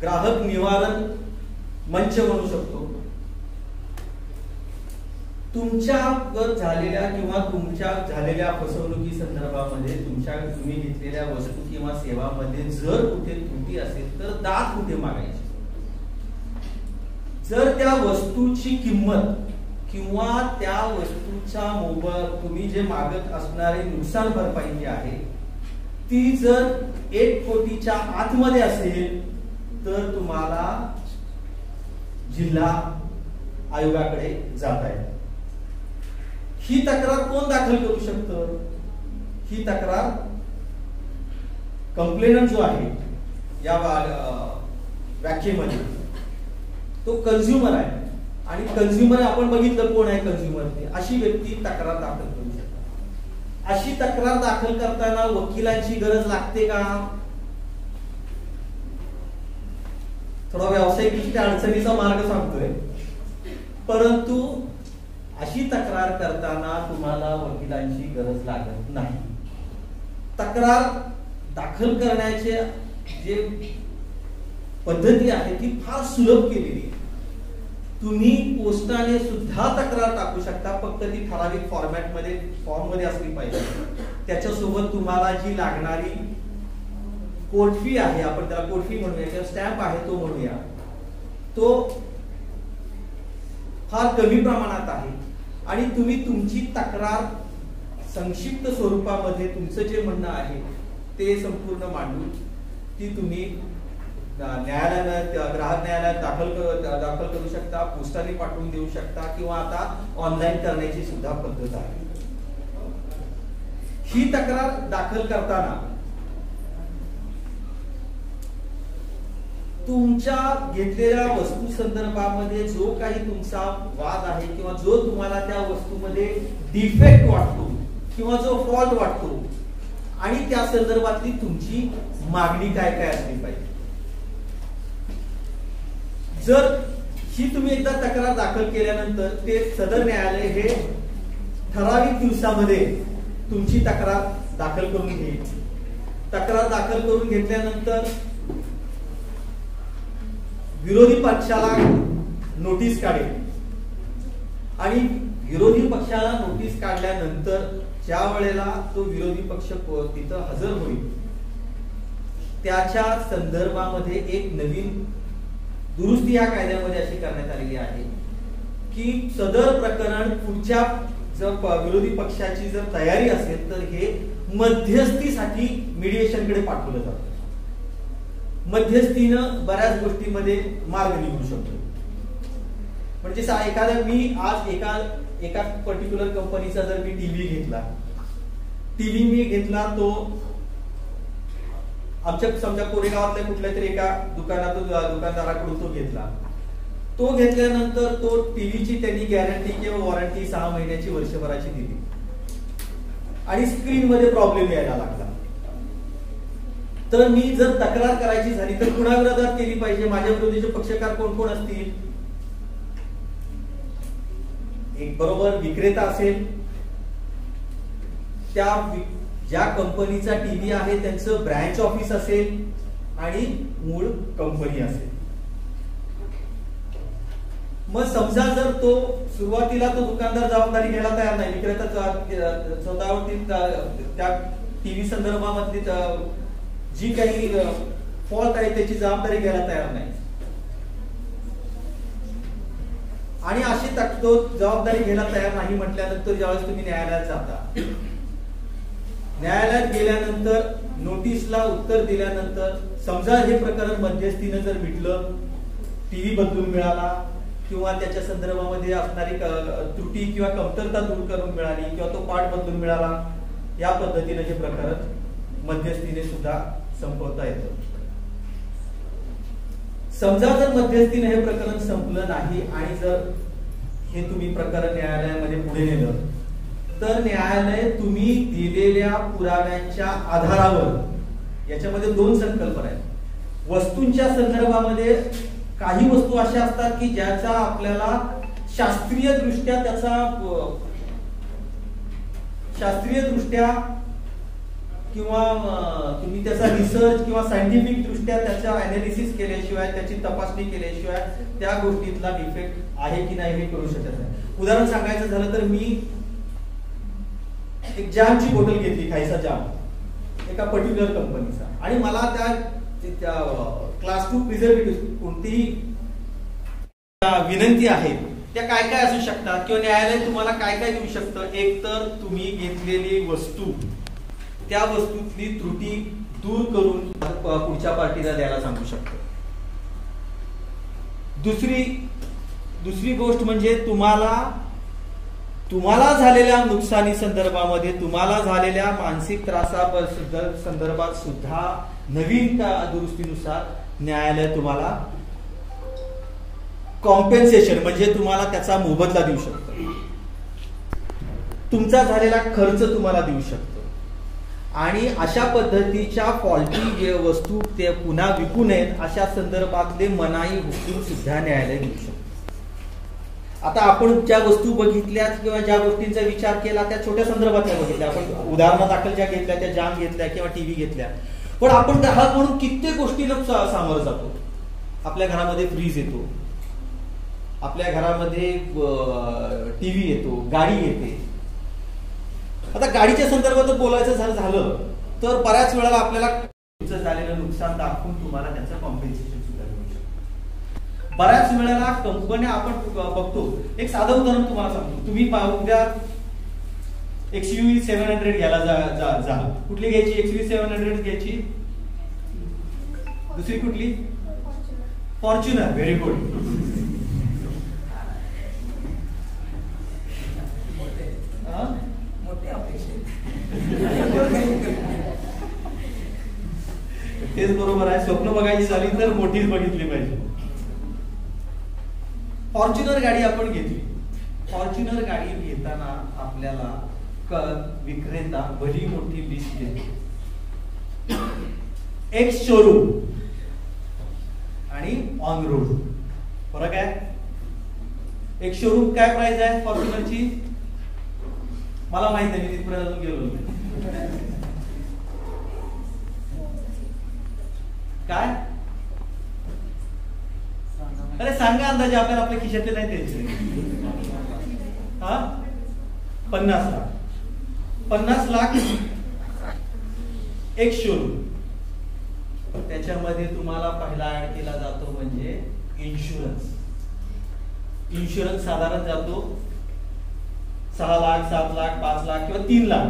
ग्राहक निवारण मंच म्हणू शकतो. तुमच्यावर झालेल्या किंवा तुमच्या झालेल्या फसवणुकी संदर्भामध्ये तुम्ही घेतलेल्या वस्तू किंवा सेवामध्ये जर कुठे त्रुटी असेल तर दाद कुठे मागायची. जर त्या वस्तूची किंमत किंवा त्या वस्तूचा तुम्ही जे मागत असणारे नुकसान भरपाई जी आहे ती जर 1 कोटीच्या आतमध्ये असेल तर तुम्हाला जिल्हा आयोगाकडे जाता येईल. ही तक्रार कोण दाखल करू शकतं? ही तक्रार कंप्लेनंट जो आहे या व्याख्येमध्ये तो कंझ्युमर आहे. आणि कंझ्युमर आपण बघितलं कोण आहे कंझ्युमर ते, अशी व्यक्ती तक्रार दाखल करू शकते. अशी तक्रार दाखल करताना वकिलांची गरज लागते का? थोडा व्यावसायिकदृष्ट्या अडचणीचा मार्ग सांगतोय, परंतु अशी तक्रार करताना तुम्हाला वकिलांची गरज लागत नाही. तक्रार दाखल करण्याचे जे पद्धती आहे ती फार सुलभ केलेली आहे. तुम्ही पोस्टाने सुद्धा तक्रार टाकू शकता, फक्त ती ठराविक फॉर्म मध्ये असली पाहिजे. त्याच्यासोबत तुम्हाला जी लागणारी कोर्ट फी आहे, आपण त्याला कोर्ट फी म्हणूया किंवा स्टॅम्प आहे तो म्हणूया, तो फार कमी प्रमाणात आहे. आणि तुम्ही तुमची तक्रार संक्षिप्त स्वरूपामध्ये तुमचं जे म्हणणं आहे ते संपूर्ण मांडून ती तुम्ही न्यायालयात ग्राहक न्यायालयात दाखल करू शकता, पोस्टाने पाठवून देऊ शकता किंवा आता ऑनलाईन करण्याची सुद्धा पद्धत आहे. ही तक्रार दाखल करताना तुमच्या घेतलेल्या वस्तू संदर्भामध्ये जो काही तुमचा वाद आहे किंवा जो तुम्हाला त्या वस्तूमध्ये डिफेक्ट वाटतो किंवा जो फॉल्ट वाटतो आणि त्या संदर्भातली तुमची मागणी काय काय असली पाहिजे. जर ही तुम्ही एकदा तक्रार दाखल केल्यानंतर ते सदर न्यायालय हे ठराविक दिवसामध्ये तुमची तक्रार दाखल करून घेईल. तक्रार दाखल करून घेतल्यानंतर विरोधी पक्षाला नोटीस काढेल आणि विरोधी पक्षाला नोटीस काढल्यानंतर ज्या वेळेला तो विरोधी पक्ष तिथं हजर होईल त्याच्या संदर्भामध्ये एक नवीन दुरुस्ती या कायद्यामध्ये अशी करण्यात आलेली आहे की सदर प्रकरण पुढच्या जर विरोधी पक्षाची जर तयारी असेल तर हे मध्यस्थीसाठी मीडिएशनकडे पाठवलं जातं. मध्यस्थीनं बऱ्याच गोष्टींमध्ये मार्ग निघू शकतो. म्हणजे एखाद्या मी आज एका पर्टिक्युलर कंपनीचा जर मी टीव्ही मी घेतला तो आमच्या समजा कोरेगावातल्या कुठल्या तरी एका दुकानदाराकडून तो घेतला. तो घेतल्यानंतर तो टीव्हीची त्यांनी गॅरंटी किंवा वॉरंटी 6 महिन्याची वर्षभराची दिली आणि स्क्रीन मध्ये प्रॉब्लेम यायला लागला. तर मी जर तक्रार करायची झाली तर कुणाविरोधात केली पाहिजे? माझ्या विरोधीचे पक्षकार कोण कोण असतील? एक बरोबर विक्रेता असेल, त्या ज्या कंपनीचा टीव्ही आहे त्यांचं ब्रँच ऑफिस असेल आणि मूळ कंपनी असेल. मग समजा जर तो सुरुवातीला तो दुकानदार जबाबदारी घ्यायला तयार नाही, विक्रेता स्वतःवरती त्या टीव्ही संदर्भामधली जी काही फॉल्ट आहे त्याची जबाबदारी घ्यायला तयार नाही आणि अशी तो जबाबदारी घ्यायला तयार नाही म्हटल्यानंतर ज्यावेळेस तुम्ही न्यायालयात जाता, न्यायालयात गेल्यानंतर नोटीसला उत्तर दिल्यानंतर समजा हे प्रकरण मध्यस्थीने जर मिटलं, टीव्ही बदलून मिळाला किंवा त्याच्या संदर्भामध्ये असणारी त्रुटी किंवा कमतरता दूर करून मिळाली किंवा तो पार्ट बदलून मिळाला, या पद्धतीने हे प्रकरण मध्यस्थीने सुद्धा संपवता येतं. समजा जर मध्यस्थीने हे प्रकरण संपलं नाही आणि जर हे तुम्ही प्रकरण न्यायालयामध्ये पुढे नेलं तर न्यायालय तुम्ही दिलेल्या पुराव्यांच्या आधारावर, याच्यामध्ये दोन संकल्पना आहेत. वस्तूंच्या संदर्भामध्ये काही वस्तू अशा असतात की ज्याचा आपल्याला शास्त्रीय दृष्ट्या किंवा तुम्ही त्याचा रिसर्च किंवा सायंटिफिक दृष्ट्या त्याचा अनालिसिस केल्याशिवाय, त्याची तपासणी केल्याशिवाय त्या गोष्टीतला डिफेक्ट आहे की नाही हे करू शकत नाही. उदाहरण सांगायचं झालं तर मी एक जामची बॉटल घेतली, खायचा जाम एका पर्टिक्युलर कंपनीचा, आणि मला त्या क्लास 2 प्रिझर्वेटिव्ह कोणतीही विनंती आहे त्या काय काय असू शकतात किंवा न्यायालय तुम्हाला काय काय देऊ शकतं. एक तर तुम्ही घेतलेली वस्तू, त्या वस्तूतली त्रुटी दूर करून पुढच्या पार्टीला द्यायला सांगू शकतो. दुसरी गोष्ट म्हणजे तुम्हाला झालेल्या नुकसानी संदर्भामध्ये, तुम्हाला झालेल्या मानसिक त्रासा संदर्भात सुद्धा नवीन दुरुस्तीनुसार न्यायालय तुम्हाला कॉम्पेन्सेशन म्हणजे तुम्हाला त्याचा मोबदला देऊ शकतो. तुमचा झालेला खर्च तुम्हाला देऊ शकतो. आणि अशा पद्धतीच्या फॉल्टी वस्तू ते पुन्हा विकू नयेत अशा संदर्भातले मनाई हुकूम सुद्धा न्यायालय देऊ शकतो. आता आपण ज्या वस्तू बघितल्या किंवा ज्या गोष्टींचा विचार केला त्या छोट्या संदर्भातल्या बघितल्या, आपण उदाहरणादाखल ज्या घेतल्या त्या जाम घेतल्या किंवा टीव्ही घेतल्या, पण आपण ग्राहक म्हणून कित्येक गोष्टीला सामोरं जातो. आपल्या घरामध्ये फ्रीज येतो, आपल्या घरामध्ये टीव्ही येतो, गाडी येते. आता गाडीच्या संदर्भात बोलायचं झालं तर बऱ्याच वेळेला आपल्याला झालेलं नुकसान दाखवून तुम्हाला त्याचं कॉम्पेन्सेशन सुद्धा मिळू शकतं. बऱ्याच वेळेला कंपन्या आपण बघतो, एक साधं उदाहरण तुम्हाला सांगतो. तुम्ही उद्या XUV 700 घ्यायला जा. कुठली घ्यायची? XUV 700 घ्यायची. दुसरी कुठली? फॉर्च्युनर. Very good. तेच बरोबर आहे. स्वप्न बघायची झाली तर मोठीच बघितली पाहिजे. फॉर्च्युनर गाडी आपण घेतली. फॉर्च्युनर गाडी घेताना आपल्याला विक्रेता भली मोठी लिस्ट देतो. एक्स शोरूम आणि ऑन रोड फरक आहे. एक शोरूम काय प्राइस आहे फॉर्च्युनरची मला माहित नाही, मी तिथपर्यंत अजून गेलो नाही. काय? अरे सांगा अंदाजे, आपल्याला आपल्या खिशातले नाही द्यायचे. 50 लाख. 50 लाख एक शोरूम. त्याच्यामध्ये तुम्हाला पहिला ऍड केला जातो म्हणजे इन्शुरन्स. इन्शुरन्स साधारण जातो 6 लाख, 7 लाख, 5 लाख किंवा 3 लाख.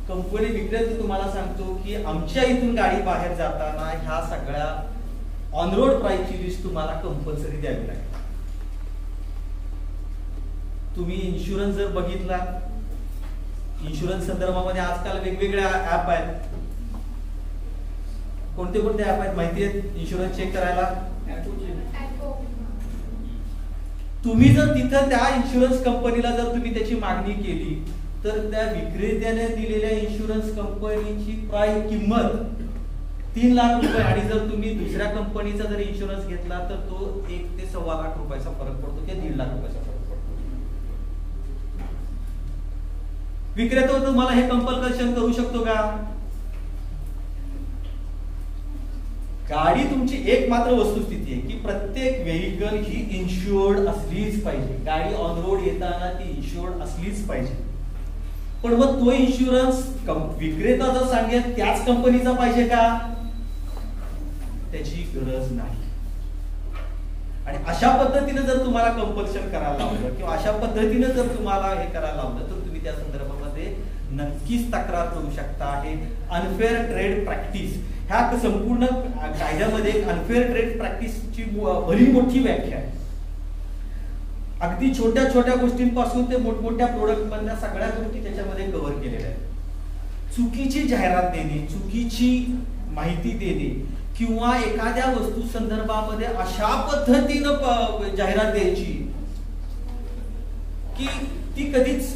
कंपनी विक्रेता तुम्हाला सांगतो की आमच्या इथून गाडी बाहेर जाताना ह्या सगळ्या ऑन रोड प्राइसची लिस्ट तुम्हाला कंपल्सरी द्यावी लागेल. तुम्ही इन्शुरन्स जर बघितला, इन्शुरन्स संदर्भामध्ये आजकाल वेगवेगळ्या ऍप आहेत. कोणते कोणते ऍप आहेत माहिती आहेत इन्शुरन्स चेक करायला? तुम्ही जर तिथं त्या इन्शुरन्स कंपनीला जर तुम्ही त्याची मागणी केली तर त्या विक्रेत्याने दिलेल्या इन्शुरन्स कंपनीची किंमत 3 लाख रुपये, आणि जर तुम्ही दुसऱ्या कंपनीचा जर इन्शुरन्स घेतला तर तो 1 ते 1.25 लाख रुपयाचा फरक पडतो किंवा 1.5 लाख रुपयाचा फरक पडतो. विक्रेता तुम्हाला हे कंपल्शन करू शकतो का? गाडी तुमची एक मात्र वस्तुस्थिती आहे की प्रत्येक व्हेइकल ही इन्शुअर्ड असलीच पाहिजे. गाडी ऑन रोड येताना ती इन्शुअर्ड असलीच पाहिजे. पण मग तो इन्शुरन्स विक्रेता जर सांगेल त्याच कंपनीचा पाहिजे का? त्याची गरज नाही. आणि अशा पद्धतीने जर तुम्हाला कंपल्शन करायला लावलं किंवा अशा पद्धतीने जर तुम्हाला हे करायला लावलं तर तुम्ही त्या संदर्भामध्ये नक्कीच तक्रार करू शकता. हे अनफेअर ट्रेड प्रॅक्टिस, ह्या संपूर्ण कायद्यामध्ये अनफेअर ट्रेड प्रॅक्टिसची भली मोठी व्याख्या आहे. अगदी छोट्या छोट्या गोष्टींपासून ते मोठमोठ्या प्रोडक्ट मधल्या सगळ्या गोष्टी त्याच्यामध्ये कव्हर केलेल्या आहेत. चुकीची जाहिरात देणे, चुकीची माहिती देणे किंवा एखाद्या वस्तू संदर्भामध्ये अशा पद्धतीनं जाहिरात द्यायची की ती कधीच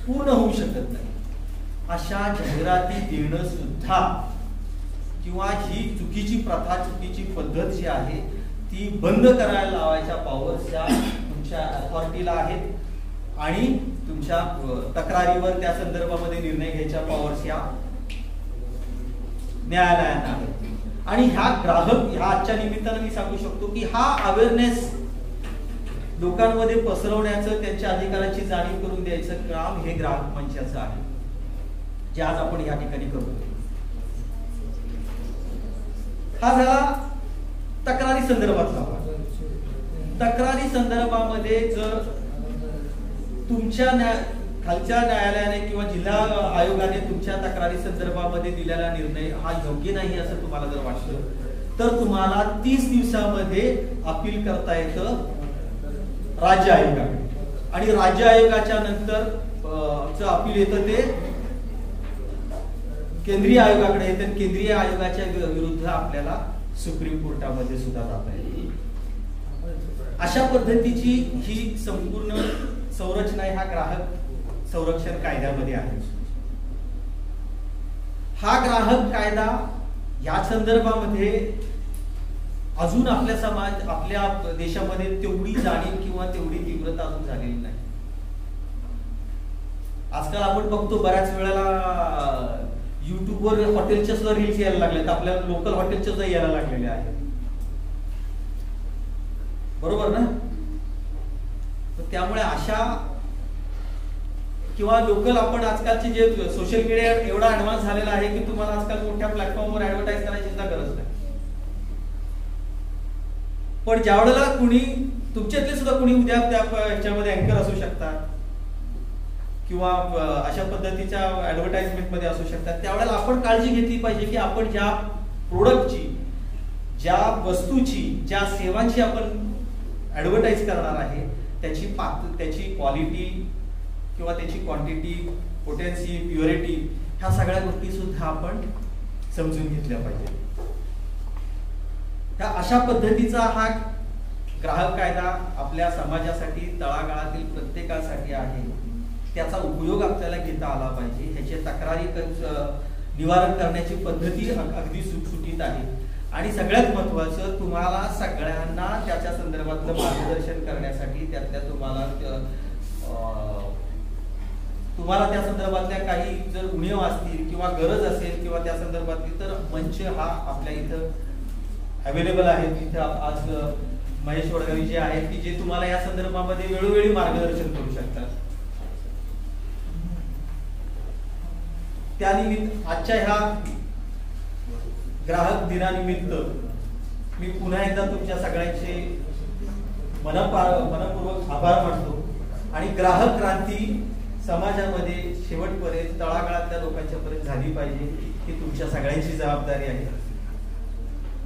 पूर्ण होऊ शकत नाही. अशा जाहिराती देणं सुद्धा किंवा ही चुकीची प्रथा, चुकीची पद्धत जी आहे ती बंद करायला लावायच्या पॉवर्स या तुमच्या अथॉरिटीला आहेत आणि तुमच्या तक्रारीवर त्या संदर्भामध्ये निर्णय घ्यायच्या पॉवर्स या न्यायालयात आहेत. आणि ह्या आजच्या निमित्तानं मी सांगू शकतो की हा अवेअरनेस लोकांमध्ये पसरवण्याचं, त्यांच्या अधिकाराची जाणीव करून द्यायचं काम हे ग्राहक मंचाचं आहे, जे आज आपण या ठिकाणी करतो. हा झाला तक्रारी संदर्भातला भाग. तक्रारी संदर्भामध्ये जर तुमच्या खालच्या न्यायालयाने किंवा जिल्हा आयोगाने तुमच्या तक्रारी संदर्भामध्ये दिलेला निर्णय हा योग्य नाही असं तुम्हाला जर वाटलं तर तुम्हाला 30 दिवसामध्ये अपील करता येतं राज्य आयोगाकडे. आणि राज्य आयोगाच्या नंतर अपील येतं ते केंद्रीय आयोगाकडे येते. केंद्रीय आयोगाच्या विरुद्ध आपल्याला सुप्रीम कोर्टामध्ये सुद्धा जाता येते. अशा पद्धतीची ही संपूर्ण संरचना ह्या ग्राहक संरक्षण कायद्यामध्ये आहे. हा ग्राहक कायदा या संदर्भामध्ये अजून आपल्या देशामध्ये तेवढी जाणीव किंवा तेवढी तीव्रता अजून झालेली नाही. आजकाल आपण बघतो बऱ्याच वेळेला युट्यूबवर हॉटेलच्या सुद्धा रील्स यायला लागल्यात, आपल्या लोकल हॉटेलच्या सुद्धा यायला लागलेल्या आहेत, बरोबर ना. त्यामुळे अशा किंवा लोकल आपण आजकालचे जे सोशल मीडिया एवढा ऍडव्हान्स झालेला आहे की तुम्हाला आजकाल मोठ्या प्लॅटफॉर्मवर ऍडव्हर्टाईज करायची सुद्धा गरज नाही. पण ज्या वेळेला कुणी तुमच्यातले सुद्धा कुणी उद्या त्या ह्याच्यामध्ये अँकर असू शकतात किंवा अशा पद्धतीच्या ऍडव्हर्टाइजमेंट मध्ये असू शकतात, त्यावेळेला आपण काळजी घेतली पाहिजे की आपण ज्या प्रोडक्टची, ज्या वस्तूची, ज्या सेवांची आपण ऍडव्हर्टाइज करणार आहे त्याची क्वालिटी किंवा त्याची क्वांटिटी, पोटेन्सी, प्युरिटी ह्या सगळ्या गोष्टी सुद्धा आपण समजून घेतल्या पाहिजे. त्या अशा पद्धतीचा हा ग्राहक कायदा आपल्या समाजासाठी, तळागाळातील प्रत्येकासाठी आहे. त्याचा उपयोग आपल्याला घेता आला पाहिजे. ह्याचे तक्रारी निवारण करण्याची पद्धती अगदी सुटसुटीत आहे. आणि सगळ्यात महत्वाचं, तुम्हाला सगळ्यांना त्याच्या संदर्भातलं मार्गदर्शन करण्यासाठी त्यातल्या तुम्हाला त्या संदर्भातल्या काही जर उणीव असतील किंवा गरज असेल किंवा त्या संदर्भातली, तर मंच हा आपल्या इथं अवेलेबल आहे. इथं आज महेश वडगावी जे आहेत की जे तुम्हाला या संदर्भामध्ये वेळोवेळी मार्गदर्शन करू शकतात. त्यानिमित्त आजच्या ह्या ग्राहक दिनानिमित्त मी पुन्हा एकदा तुमच्या सगळ्यांचे मनपूर्वक आभार मानतो. आणि ग्राहक क्रांती समाजामध्ये शेवटपर्यंत, तळागाळातल्या लोकांच्या पर्यंत झाली पाहिजे ही तुमच्या सगळ्यांची जबाबदारी आहे.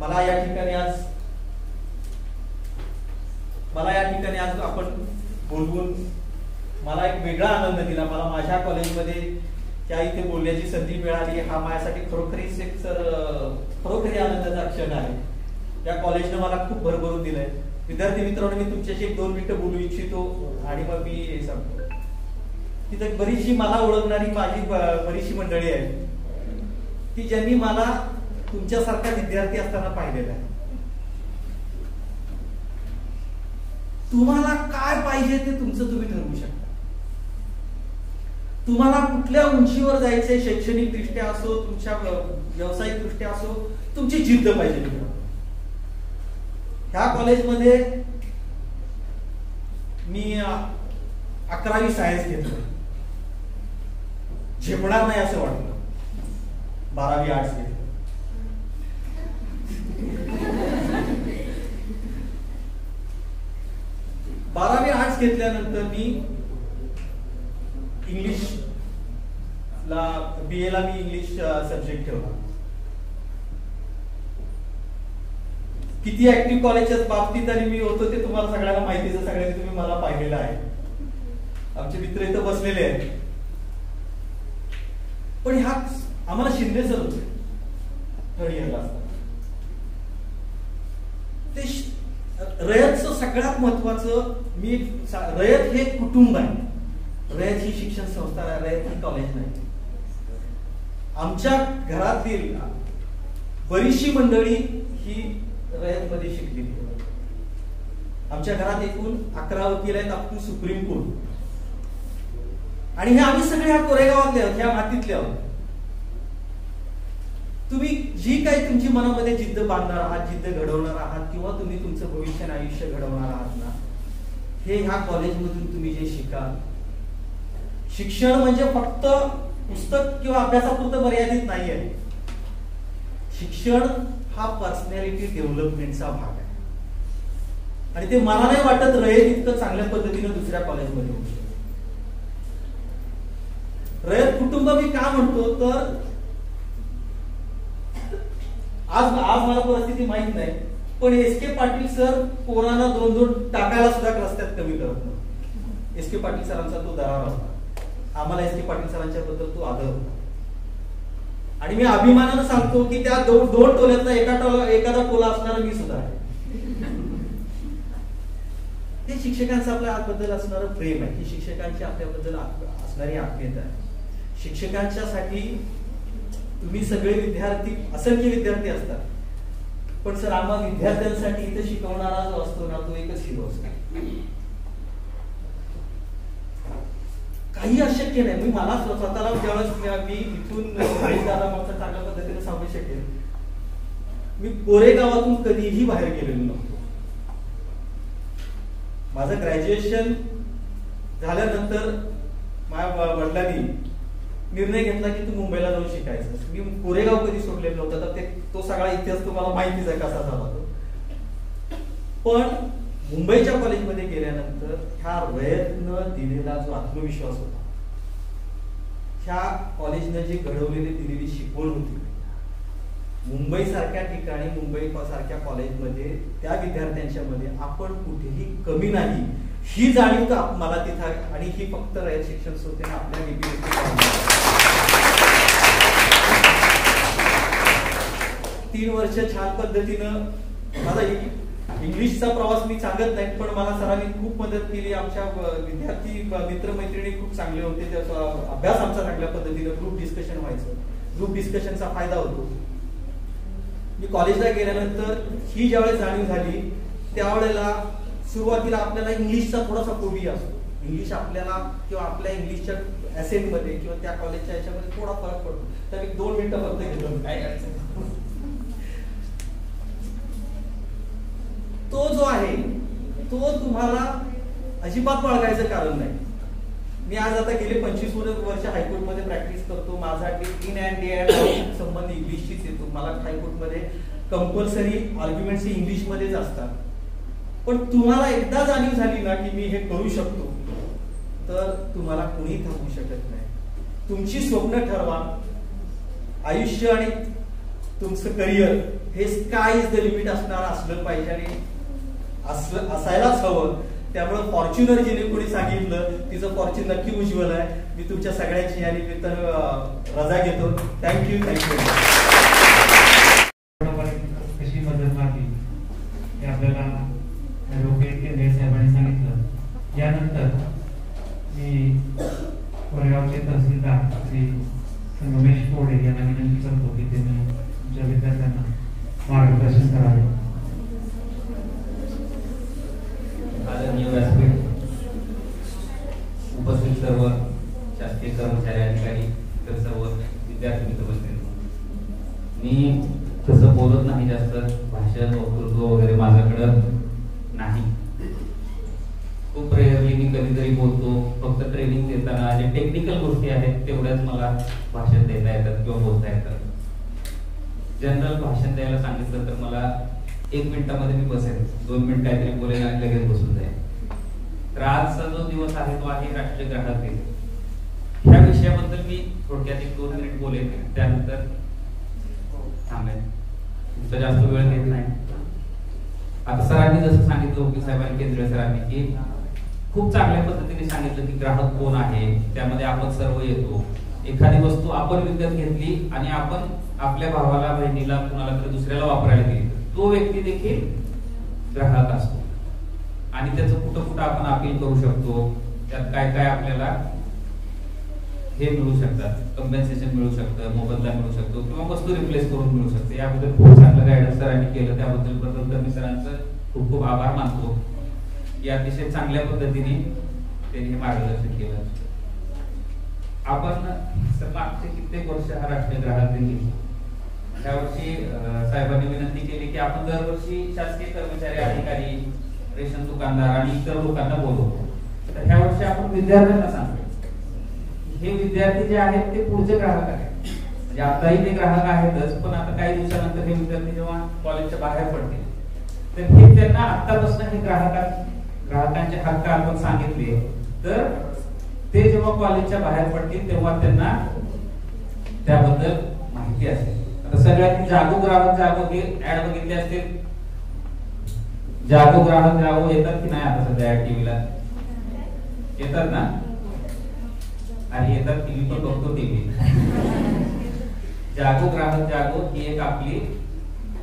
मला या ठिकाणी आज आपण बोलवून मला एक वेगळा आनंद दिला. मला माझ्या कॉलेजमध्ये त्या इथे बोलण्याची संधी मिळाली, हा माझ्यासाठी खरोखरी आनंदाचा क्षण आहे. या कॉलेजनं मला खूप भरभरून दिलंय. विद्यार्थी मित्रांनो, मी तुमच्याशी 1-2 मिनिटं बोलू इच्छितो आणि मग मी हे सांगतो. तिथे बरीचशी मला ओळखणारी माझी बरीचशी मंडळी आहे की ज्यांनी मला तुमच्यासारखा विद्यार्थी असताना पाहिलेला आहे. तुम्हाला काय पाहिजे ते तुमचं तुम्ही ठरवू शकता. तुम्हाला कुठल्या उंचीवर जायचंय, शैक्षणिक दृष्ट्या असो, तुमच्या व्यावसायिक दृष्ट्या असो, तुमची जिद्द पाहिजे. ह्या कॉलेजमध्ये मी 11वी सायन्स घेतलं, झेपणार नाही असं वाटलं. 12वी आर्ट्स घेतलं. बारावी आर्ट्स घेतल्यानंतर मी इंग्लिशला BA ला मी इंग्लिश सब्जेक्ट ठेवला. किती ऍक्टिव्ह कॉलेजच्या बाबतीत आणि मी होतो ते तुम्हाला सगळ्यांना माहितीच, सगळ्यांनी तुम्ही मला पाहिलेलं आहे. आमचे मित्र इथं बसलेले आहेत. पण ह्या आम्हाला शिंदे सर होते थर्ड इयरला असताना. ते रयतचं सगळ्यात महत्वाचं, रयत हे कुटुंब आहे. रयत ही शिक्षण संस्था आहे, रयत ही कॉलेज नाही. आमच्या घरातील बरीचशी मंडळी ही रयत मध्ये शिकलेली. आमच्या घरात एकूण 11 वकील आहेत, अप टू सुप्रीम कोर्ट. आणि हे आम्ही सगळे ह्या कोरेगावातले आहोत, ह्या मातीतले आहोत. तुम्ही जी काही तुमची मनामध्ये जिद्द बांधणार आहात, जिद्द घडवणार आहात, किंवा तुम्ही तुमचं भविष्य आणि आयुष्य घडवणार आहात ना, हे ह्या कॉलेजमधून तुम्ही जे शिकाल. शिक्षण म्हणजे फक्त पुस्तक किंवा अभ्यासापुरतं मर्यादित नाही आहे. शिक्षण हा पर्सनॅलिटी डेव्हलपमेंटचा भाग आहे. आणि ते मला नाही वाटत रयत इतकं चांगल्या पद्धतीनं दुसऱ्या कॉलेजमध्ये होऊ शकतं. रयत कुटुंब मी का म्हणतो तर आज मला परिस्थिती माहित नाही, पण एस.के. पाटील सर पोरांना 2-2 टाकायला सुद्धा रस्त्यात कमी करत नाही. एस.के. पाटील सरांचा तो दरार होता. आम्हाला एस.के. पाटील सरांच्या बद्दल तो आदर होता. आणि मी अभिमानानं सांगतो की त्या 2 टोल्यातला एखादा टोला असणारा मी सुद्धा आहे. ते शिक्षकांचं आपल्या आतबद्दल असणारं प्रेम आहे, ही शिक्षकांची आपल्याबद्दल असणारी आत्मीयता आहे. शिक्षकांच्यासाठी तुम्ही सगळे विद्यार्थी, असंख्य विद्यार्थी असतात, पण सर आम्हा विद्यार्थ्यांसाठी इथे शिकवणारा जो असतो ना, तो एकच हिरो असतो. काही अशक्य नाही. मला स्वतःला ज्यावेळेस मी इथून दादा चांगल्या पद्धतीने सांगू शकेल, मी कोरेगावातून कधीही बाहेर गेलेलो नव्हतो. माझं ग्रॅज्युएशन झाल्यानंतर माझ्या वडिलांनी निर्णय घेतला की तू मुंबईला जाऊन शिकायचं. मी कोरेगाव कधी सोडलेलं नव्हतं, तर तो सगळा इतिहास तुम्हाला माहितीच आहे कसा झाला तो. पण मुंबईच्या कॉलेजमध्ये गेल्यानंतर ह्या रयतनं दिलेला जो आत्मविश्वास होता, ह्या कॉलेजनं जी घडवलेली दिलेली शिकवण होती, मुंबई सारख्या ठिकाणी, मुंबई सारख्या कॉलेजमध्ये त्या विद्यार्थ्यांच्या मध्ये आपण कुठेही कमी नाही ही जाणीव मला तिथं. आणि ही फक्त रयत शिक्षण संस्थेने आपल्या DPSC 3 वर्ष छान पद्धतीनं माझा इंग्लिशचा प्रवास मी सांगत नाही, पण मला सरांनी खूप मदत केली. आमच्या विद्यार्थी मित्रमैत्रिणी खूप चांगले होते. त्याचा अभ्यास आमचा चांगल्या पद्धतीनं ग्रुप डिस्कशन व्हायचं. ग्रुप डिस्कशनचा फायदा होतो. मी कॉलेजला गेल्यानंतर ही ज्यावेळेस जाणीव झाली, त्यावेळेला सुरुवातीला आपल्याला इंग्लिशचा थोडासा फोबिया असतो. इंग्लिश आपल्याला किंवा आपल्या इंग्लिशच्या ऍसेंट मध्ये किंवा त्या कॉलेजच्या याच्यामध्ये थोडा फरक पडतो. तर मी 2 मिनिटं फक्त घेतो. काय करायचं तो जो आहे तो तुम्हाला अजिबात बाळगायचं कारण नाही. मी आज आता गेले 25 वर्ष हायकोर्टमध्ये प्रॅक्टिस करतो. माझा इन अँड डे अँड संबंध इंग्लिशशीच येतो. मला हायकोर्टमध्ये कंपल्सरी आर्ग्युमेंट्स इंग्लिशमध्येच असतात. पण तुम्हाला एकदा जाणीव झाली ना की मी हे करू शकतो, तर तुम्हाला कोणी थांबवू शकत नाही. तुमची स्वप्न ठरवा. आयुष्य आणि तुमचं करिअर हे स्काय इज द लिमिट असलं पाहिजे आणि असायलाच हवं. त्यामुळे फॉर्च्युनर जिने कोणी सांगितलं तिचं फॉर्च्यून नक्की उज्ज्वल आहे. मी तुमच्या सगळ्यांची आणि रजा घेतो. थँक्यू. कशी मदत लागली हे आपल्याला ॲडव्होकेट केंद्रे साहेबांनी सांगितलं. यानंतर मी कोरेगावचे तहसीलदार श्री संगमेश कोडे यांना विनंती करतो की त्यांनी तुमच्या विद्यार्थ्यांना मार्गदर्शन करावे. आदरणीय व्यासपीठ, उपस्थित सर्व शासकीय कर्मचारी, अधिकारी, तर सर्व विद्यार्थी मित्र बसले. मी तसं बोलत नाही जास्त, भाषण वक्तृत्व वगैरे माझ्याकडं नाही. खूप रेअरली मी कधीतरी बोलतो. फक्त ट्रेनिंग देताना जे टेक्निकल गोष्टी आहेत तेवढ्याच मला भाषण देता येतात किंवा बोलता येतात. जनरल भाषण द्यायला सांगितलं तर मला 1 मिनिटामध्ये मी बसेल, 2 मिनिट काहीतरी बोलेल आणि लगेच बसून जाईल. तर आजचा जो दिवस आहे तो आहे राष्ट्रीय ग्राहक दिन. ह्या विषयाबद्दल मी थोडक्यात 1-2 मिनिट बोलेल, त्यानंतर थांबेल. तुमचा जास्त वेळ घेत नाही. आता सरांनी जसं सांगितलं, वकील साहेबांनी, केंद्रीय सरांनी, की खूप चांगल्या पद्धतीने सांगितलं की ग्राहक कोण आहे, त्यामध्ये आपण सर्व येतो. एखादी वस्तू आपण विकत घेतली आणि आपण आपल्या भावाला, बहिणीला, कुणाला तरी दुसऱ्याला वापरायला गेली, तो व्यक्ती देखील ग्राहक असतो. आणि त्याचं कुठं कुठं आपण अपील करू शकतो, त्यात काय काय आपल्याला हे मिळू शकतात, कम्पेन्सेशन मिळू शकतं, मोबदला मिळू शकतो किंवा वस्तू रिप्लेस करून मिळू शकते. याबद्दल खूप चांगलं गायडन्स सरांनी केलं, त्याबद्दल मी सरांचं खूप खूप आभार मानतो. या अतिशय चांगल्या पद्धतीने त्यांनी हे मार्गदर्शन केलं. आपण मागचे कित्येक वर्ष हा राष्ट्रीय ग्राहक दिन, यावर्षी साहेबांनी विनंती केली की आपण दरवर्षी शासकीय कर्मचारी, अधिकारी, रेशन दुकानदार आणि इतर लोकांना बोलवतो. तर ह्या वर्षी आपण विद्यार्थ्यांना सांगतो. हे विद्यार्थी जे आहेत ते पुढचे ग्राहक आहेत. म्हणजे आताही ते ग्राहक आहेतच, पण आता काही दिवसानंतर हे विद्यार्थी जेव्हा कॉलेजच्या बाहेर पडतील तर हे त्यांना आतापासून हे ग्राहकांचे हक्क आपण सांगितले तर ते जेव्हा कॉलेजच्या बाहेर पडतील तेव्हा त्यांना त्याबद्दल माहिती असेल. आता सगळ्यांनी जागो ग्राहक जागो हे ऍड बघितले असतील. जागो ग्राहक जागो येतात की नाही आता सध्या टीव्हीला येतात ना? आणि येतात, टीव्ही पण बघतो टीव्ही. जागो ग्राहक जागो ही एक आपली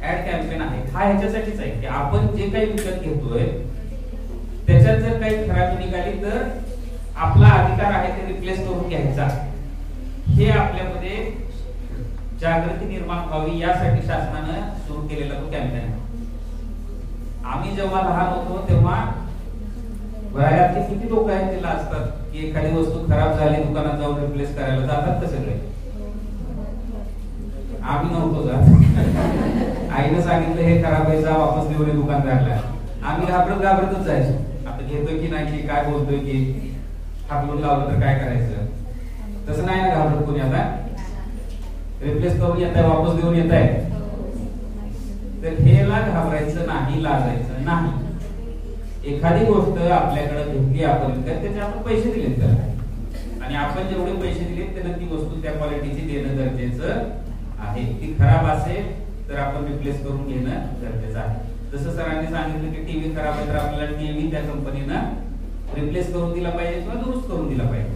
ऍड कॅम्पेन आहे. हा ह्याच्यासाठीच आहे की आपण जे काही विकत घेतोय त्याच्यात जर काही खराबी निघाली तर आपला अधिकार आहे ते रिप्लेस करून घ्यायचा. हे आपल्यामध्ये जागृती निर्माण व्हावी यासाठी शासनानं सुरू केलेला तो कॅम्पेन आहे. आम्ही जेव्हा लहान होतो तेव्हा वयातले किती लोक आहेत ते लाजतात की एखादी वस्तू खराब झाली दुकानात जाऊन रिप्लेस करायला जातात का सगळे? आम्ही नव्हतो जात. आईने सांगितलं हे खराब आहे, जा वापस देऊन दुकानदारला. आम्ही घाबरतच जायचो. आता घेतोय की नाही, की काय बोलतोय, की हाकलून लावलं तर काय करायचं. तसं नाही ना घाबरत कोणी. आता रिप्लेस करून येत आहे, वापस देऊन येत आहे. तर हेला घाबरायचं नाही, लाजायचं नाही. एखादी गोष्ट आपल्याकडे घेतली आपण त्याचे आपण पैसे दिलेत त्याला, आणि आपण जेवढे पैसे दिलेत त्याला ती वस्तू त्या क्वालिटीची देणं गरजेचं आहे. ती खराब असेल तर आपण रिप्लेस करून घेणं गरजेचं आहे. जसं सरांनी सांगितलं की टीव्ही खराब आहे तर आपल्याला टीव्ही त्या कंपनीनं रिप्लेस करून दिला पाहिजे किंवा दुरुस्त करून दिला पाहिजे.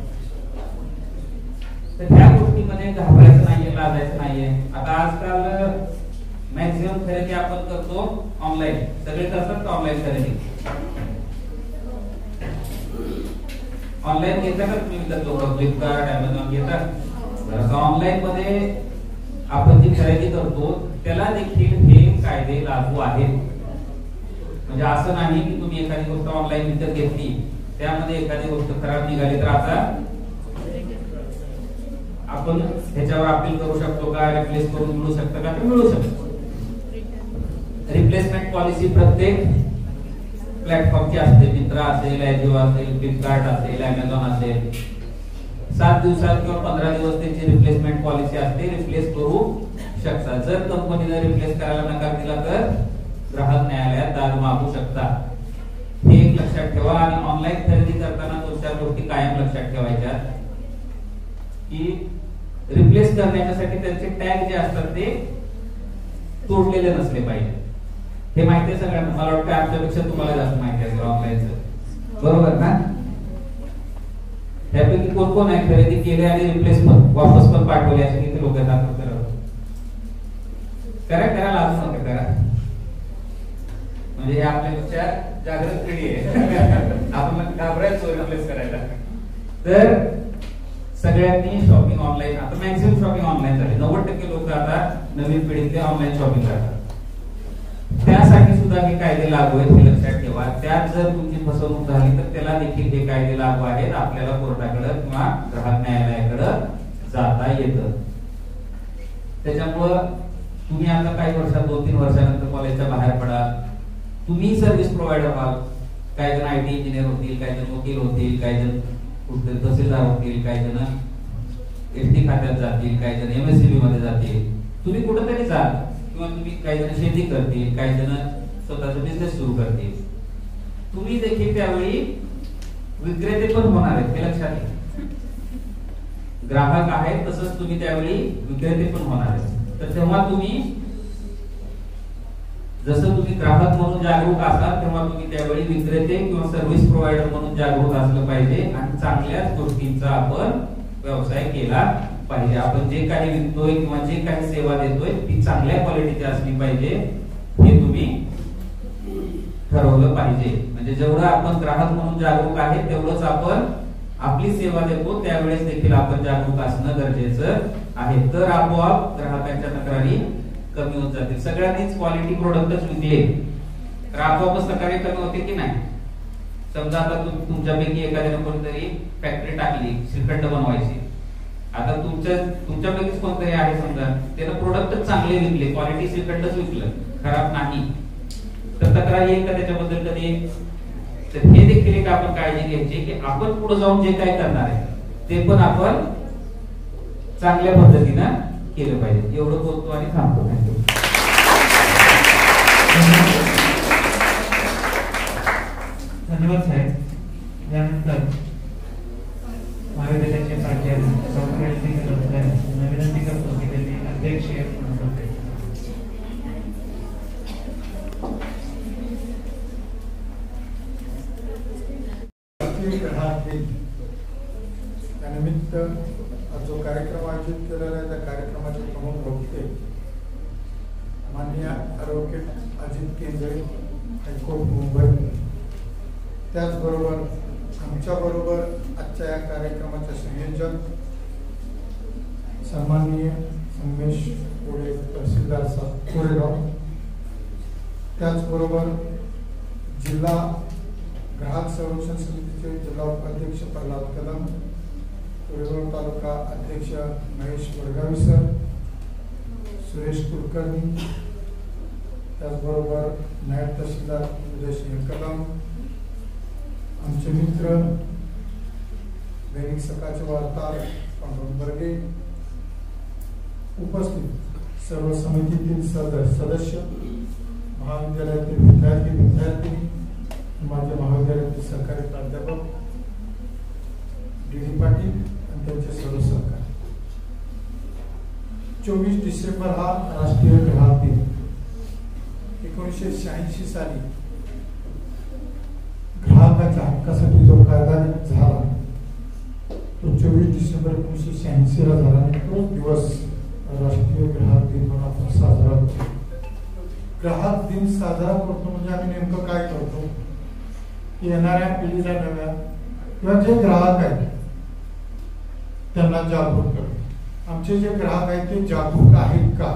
तर ह्या गोष्टीमध्ये घाबरायचं नाहीये, लाजायचं नाहीये. आता आजकाल मॅक्झिमम खरेदी आपण करतो ऑनलाईन. सगळे करतात ऑनलाईन खरेदी. ऑनलाईन घेता का तुम्ही विकत लोक? फ्लिपकार्ट, अमेझॉन घेतात. ऑनलाईन मध्ये आपण जी खरेदी करतो त्याला देखील हे कायदे लागू आहेत. म्हणजे असं नाही की तुम्ही एखादी गोष्ट ऑनलाईन विकत घेतली त्यामध्ये एखादी गोष्ट खराब निघाली तर आता आपण ह्याच्यावर अपील करू शकतो का, रिप्लेस करून मिळू शकतं का? ते मिळू शकतो. रिप्लेसमेंट पॉलिसी प्रत्येक प्लॅटफॉर्मची असते. मित्रा असेल, अजिओ असेल, फ्लिपकार्ट असेल, अमेझॉन असेल. 7 दिवसात किंवा 15 दिवस त्यांची रिप्लेसमेंट पॉलिसी असते. रिप्लेस करू शकता. जर कंपनीने रिप्लेस करायला नकार दिला तर ग्राहक न्यायालयात दाद मागू शकता. हे एक लक्षात ठेवा. आणि ऑनलाईन खरेदी करताना 2-4 गोष्टी कायम लक्षात ठेवायच्या की रिप्लेस करण्यासाठी त्यांचे टॅग जे असतात ते तोडलेले नसले पाहिजे. हे माहिती आहे सगळ्यांना. मला वाटतं आमच्यापेक्षा तुम्हाला जास्त माहिती असेल ऑनलाईनचं, बरोबर ना? त्यापैकी कोण कोण आहे खरेदी केली आणि रिप्लेस पण वापस पण पाठवले असे किती लोक आहेत? करा लागू नका करा. म्हणजे हे आपल्यापेक्षा जागृत पिढी आहे. आपण घाबरायचो रिप्लेस करायला. तर सगळ्यांनी शॉपिंग ऑनलाईन, आता मॅक्सिमम शॉपिंग ऑनलाईन झाली. 90% लोक आता नवीन पिढीतले ऑनलाईन शॉपिंग करतात. त्यासाठी सुद्धा हे कायदे लागू आहेत, हे लक्षात ठेवा. त्यात जर तुमची फसवणूक झाली तर त्याला देखील हे कायदे लागू आहेत. आपल्याला कोर्टाकडे किंवा ग्राहक न्यायालयाकडे जाता येतं. त्याच्यामुळं तुम्ही आता काही वर्षात 2-3 वर्षानंतर कॉलेजच्या बाहेर पडा, तुम्ही सर्व्हिस प्रोव्हायडर व्हाल. काही जण IT इंजिनियर होतील, काही जण वकील होतील, काही जण कुठे तहसीलदार होतील, काही जण SD खात्यात जातील, काही जण MSCB मध्ये जातील. तुम्ही कुठेतरी जा. किंवा तुम्ही काही जण शेती करतील, काही जण स्वतःचा बिझनेस सुरू करतील. तुम्ही देखील त्यावेळी विक्रेते पण होणार आहेत, हे लक्षात घ्या. ग्राहक आहेत तसंच तुम्ही त्यावेळी विक्रेते पण होणार आहेत. तर तेव्हा तुम्ही जसं तुम्ही ग्राहक म्हणून जागरूक असाल तेव्हा तुम्ही त्यावेळी विक्रेते किंवा सर्व्हिस प्रोव्हायडर म्हणून जागरूक असलं पाहिजे. आणि चांगल्याच गोष्टींचा आपण व्यवसाय केला पाहिजे. आपण जे काही विकतोय किंवा जे काही सेवा देतोय ती चांगल्या क्वालिटीची असली पाहिजे, हे तुम्ही ठरवलं पाहिजे. म्हणजे जेवढं आपण ग्राहक म्हणून जागरूक आहे तेवढंच आपण आपली सेवा देतो त्यावेळेस देखील आपण जागरूक असणं गरजेचं आहे. तर आपोआप ग्राहकांच्या तक्रारी कमी होत जातील. सगळ्यांनीच क्वालिटी प्रोडक्टच विकले तर आपोआपच तक्रारी कमी होते की नाही? समजा आता तुमच्यापैकी एखाद्याने कोणतरी फॅक्टरी टाकली श्रीखंड बनवायची, आता तुमच्यापैकीच कोणतरी आहे समजा त्यानं प्रोडक्टच चांगले विकले, क्वालिटी श्रीखंडच विकलं, खराब नाही, तर तक्रार येईल का त्याच्याबद्दल कधी? तर हे देखील एक आपण काळजी घ्यायची की आपण पुढे जाऊन जे काय करणार आहे ते पण आपण चांगल्या पद्धतीनं केलं पाहिजे. एवढं बोलतो आणि थांबतो. थँक्यू. धन्यवाद साहेब. यानंतर महाविद्यालयाचे प्राचार्य डॉक्टर विनंती करतो की त्यांनी अध्यक्ष त्यानिमित्त जो कार्यक्रम आयोजित केलेला आहे त्या कार्यक्रमाचे प्रमुख वक्ते माननीय ॲडव्होकेट अजित केंद्रे, हायकोर्ट मुंबई, त्याचबरोबर आमच्याबरोबर आजच्या या कार्यक्रमाचे संयोजक सन्माननीय संगमेश कोळे तहसीलदार साहेब कोरेगाव, त्याचबरोबर जिल्हा ग्राहक संरक्षण समितीचे जिल्हा उपाध्यक्ष प्रल्हाद कदम, कोरेगाव तालुका अध्यक्ष महेश वडगावी सर, सुरेश कुलकर्णी, त्याचबरोबर नायब तहसीलदार उदय सिंह कदम, आमचे मित्र दैनिक सकाळचे वार्ताहर पांडुरंग बर्गे, उपस्थित सर्व समितीतील सदस्य, महाविद्यालयातील विद्यार्थी, माझ्या महाविद्यालयातील सरकारी प्राध्यापक डी पाटील आणि त्यांचे सर्व सहकारी. 24 डिसेंबर हा राष्ट्रीय ग्राहक दिन. 1986 साली ग्राहकाच्या हक्कासाठी जो कायदा झाला तो 24 डिसेंबर 1986 ला झाला आणि तो दिवस राष्ट्रीय ग्राहक दिन म्हणून आपण साजरा करतो. ग्राहक दिन साजरा करतो म्हणजे आम्ही नेमकं काय करतो? येणाऱ्या पिढीला नव्या किंवा जे ग्राहक आहेत त्यांना जागरूक करतो. आमचे जे ग्राहक आहेत ते जागरूक आहेत का?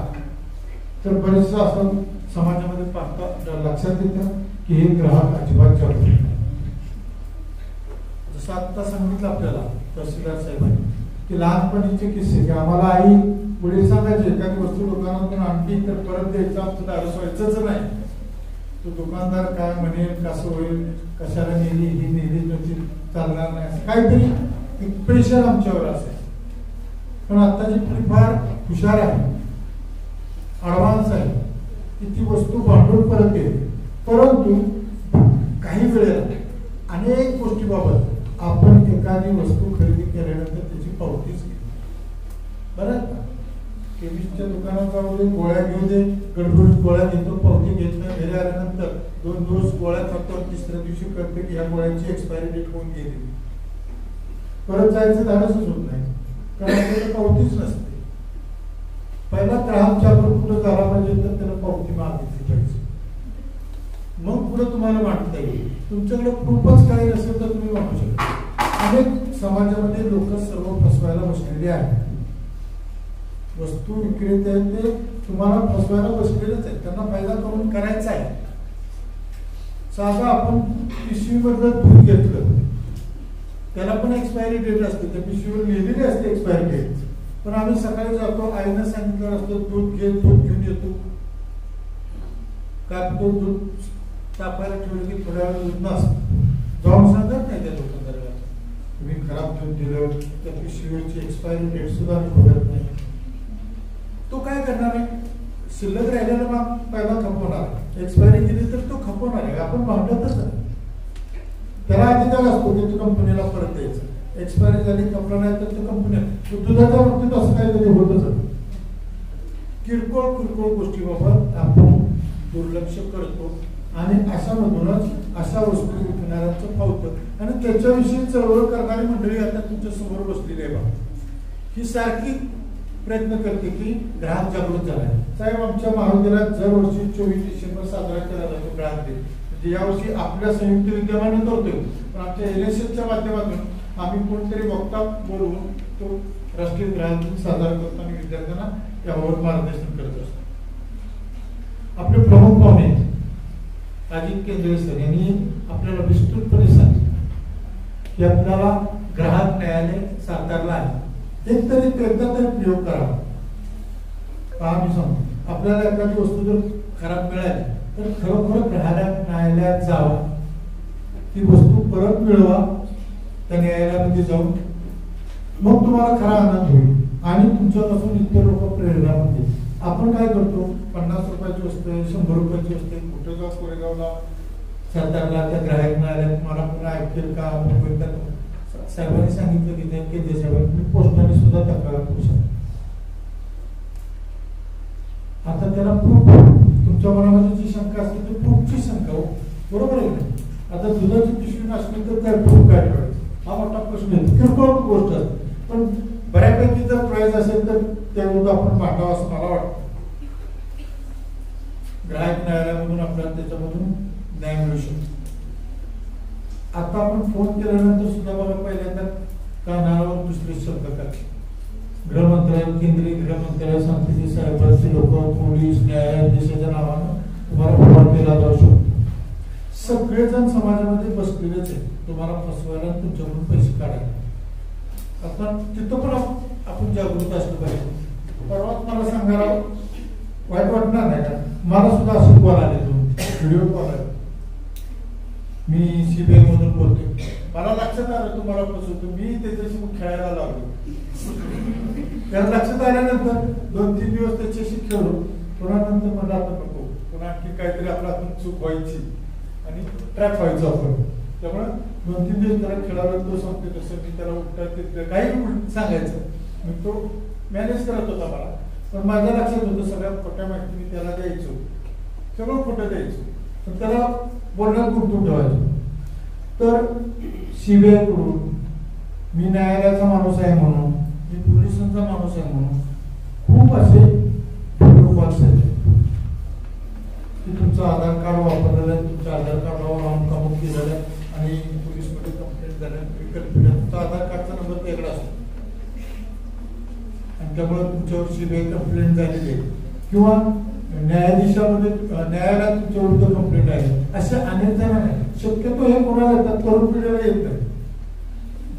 तर बरेचसे असं समाजामध्ये पाहता लक्षात येतं की हे ग्राहक अजिबात जागरूक नाही. जसं आता सांगितलं आपल्याला तहसीलदार साहेबांनी की लहानपणीचे किस्से की आम्हाला आई पुढे सांगायचे एखादी वस्तू दुकानातून आणली तर परत द्यायचं आमचं दारस व्हायचंच नाही. तो दुकानदार काय म्हणेल, कसं होईल, कशाला नेली, ही नेली नव्हती, चालणार नाही, काहीतरी एक प्रेशर आमच्यावर असेल. पण आताची पिढी फार हुशार आहे, ॲडव्हान्स आहे की ती वस्तू भांडून परत येते. परंतु काही वेळेला अनेक गोष्टीबाबत आपण एखादी वस्तू खरेदी केल्यानंतर त्याची पावतीच घेतो. बरं का? केमिस्टच्या दुकानात जाऊ दे, गोळ्या घेऊ दे, गडबडीत गोळ्या घेतो, पावती घेत नाही, घरी आल्यानंतर 2 दिवस गोळ्या खातो, तिसऱ्या दिवशी कळते की ह्या गोळ्याची एक्सपायरी डेट होऊन गेली. परत जायचं धाडसच होत नाही कारण आपल्याला पावतीच नसते. पहिला ग्राहक जागरूक पुढे झाला पाहिजे तर त्याला पावती मागितली पाहिजे, मग पुढे तुम्हाला मांडता येईल. तुमच्याकडे प्रूफच काही नसेल तर तुम्ही मांडू शकता. अनेक समाजामध्ये लोक सर्व फसवायला बसलेले आहेत. वस्तू विक्रेते आहेत ते तुम्हाला फसवायला बसलेलेच आहेत, त्यांना फायदा करून करायचा आहे. साधा आपण पिशवीमधलं दूध घेतलं त्याला पण एक्सपायरी डेट असते, त्या पिशवीवर लिहिलेली असते एक्सपायरी डेट. पण आम्ही सकाळी जातो, आईनं सांगितलं असतं दूध घेऊन येतो, का तो दूध तापायला ठेवलं की थोड्या वेळ दूध नसतं, जाऊन सांगत नाही त्या दुकानदाराला तुम्ही खराब दूध दिलं, त्या पिशवीवरची एक्सपायरी डेट सुद्धा आम्ही बघत नाही. तो काय करणार आहे? शिल्लक राहिलेला माल पहिला खपवणार आहे, एक्सपायरी केली तर तो खपवणार आहे. आपण भांडतच आहे, त्याला अधिकार असतो की तो कंपनीला परत द्यायचं. एक्सपायरी झाली, खपला नाही तर तो कंपनी दुधाच्या बाबतीत असं काहीतरी होतच. किरकोळ गोष्टीबाबत आपण दुर्लक्ष करतो आणि अशामधूनच अशा वस्तू विकणाऱ्यांचं फावतं आणि त्याच्याविषयी चळवळ करणारी मंडळी आता तुमच्या समोर बसलेली आहे. बा ही सारखी प्रयत्न करते की ग्राहक जागृत झालाय. साहेब आमच्या महाविद्यालयात दरवर्षी 24 डिसेंबर साजरा केला जातो ग्राहक दिन. म्हणजे यावर्षी आपल्या संयुक्त विद्यमाने करतोय, पण आमच्या NSSच्या माध्यमातून आम्ही कोणतरी वक्ता बोलवून तो राष्ट्रीय ग्राहक दिन साजरा करतो आणि विद्यार्थ्यांना याबाबत मार्गदर्शन करत असतो. आपले प्रमुख पाहुणे अजित केंद्रे सर यांनी आपल्याला विस्तृतपणे सांगितलं की आपल्याला ग्राहक न्यायालय साकारला आहे, एक तरी एकदा तरी प्रयोग करावा. आम्ही सांगतो आपल्याला एखादी वस्तू जर खराब मिळाली तर खरोखर ग्राहक न्यायालयात जावा, ती वस्तू परत मिळवा त्या न्यायालयामध्ये जाऊन, मग तुम्हाला खरा आनंद होईल आणि तुमच्यापासून इतर लोक प्रेरणा होतील. आपण काय करतो, 50 रुपयाची वस्तू आहे, 100 रुपयाची वस्तू आहे, कुठेगाव कोरेगावला सातारला त्या ग्राहक न्यायालयात मला पुन्हा ऐकेल का, साहेबांनी सांगितलं की ते केंद्रीय साहेबांनी पोस्टाने सुद्धा तक्रार करू शकता. आता त्याला प्रूफ, तुमच्या मनामध्ये जी शंका असते ती प्रूफची शंका हो, बरोबर आहे ना. आता दुधाची पिशवी नसली तर काय प्रूफ काय ठेवायचं, हा मोठा प्रश्न आहे. किरकोळ गोष्ट असते, पण बऱ्यापैकी जर प्राइस असेल तर त्याविरुद्ध आपण मांडावं असं मला वाटतं. ग्राहक न्यायालयामधून आपल्याला त्याच्यामधून न्याय मिळू शकतो. आता आपण फोन केल्यानंतर सुद्धा बघा पहिल्यांदा कानावर दुसरे शब्द करते. गृहमंत्रालय, केंद्रीय गृहमंत्रालय सांगते की साहेबांचे लोक, पोलीस, न्यायाधीशाच्या नावानं तुम्हाला फोन केला जाऊ शकतो. सगळेजण समाजामध्ये बसलेलेच आहे तुम्हाला फसवायला, तुमच्याकडून पैसे काढायला. आता तिथं पण आपण जागृत असलं पाहिजे. परवाच मला सांगायला वाईट वाटणार नाही का, मला सुद्धा असं कॉल आले, व्हिडिओ कॉल आले. मी CBI मधून बोलतोय, मला लक्षात आलं तुम्हाला फसवतो, मी त्याच्याशी खेळायला लागलो. त्याला लक्षात आल्यानंतर 2-3 दिवस त्याच्याशी खेळलो, पुन्हा नंतर मला आता नको, पुन्हा आणखी काहीतरी आपला चूक व्हायची आणि ट्रॅप व्हायचं आपण. त्यामुळे 2-3 दिवस त्याला खेळायला, तो सांगते तसं मी त्याला उलट काही सांगायचं, मी तो मॅनेज करत होता मला. पण माझ्या लक्षात होतं सगळ्या खोट्या माहिती मी त्याला द्यायचो, सगळं खोटं द्यायचो, पण त्याला बोलण्यात गुंतून ठेवायचो. तर CBI कडून मी न्यायालयाचा माणूस आहे म्हणून, मी पोलिसांचा माणूस आहे म्हणून खूप असे कॉल्स आहेत की तुमचं आधार कार्ड वापरलेलं आहे, तुमच्या आधार कार्डावर अमुक केलेलं आहे आणि पोलीसमध्ये कंप्लेंट झालं, तुमचा आधार कार्डचा नंबर वेगळा असतो आणि त्यामुळे तुमच्यावर CBI कंप्लेंट झालेली आहे किंवा न्यायाधीशामध्ये न्यायालयात तुमच्या विरुद्ध कंप्लेंट आहे, असे अनेक जण आहेत. शक्यतो हे कोणाला येतात, तरुण पिढीला येत नाही.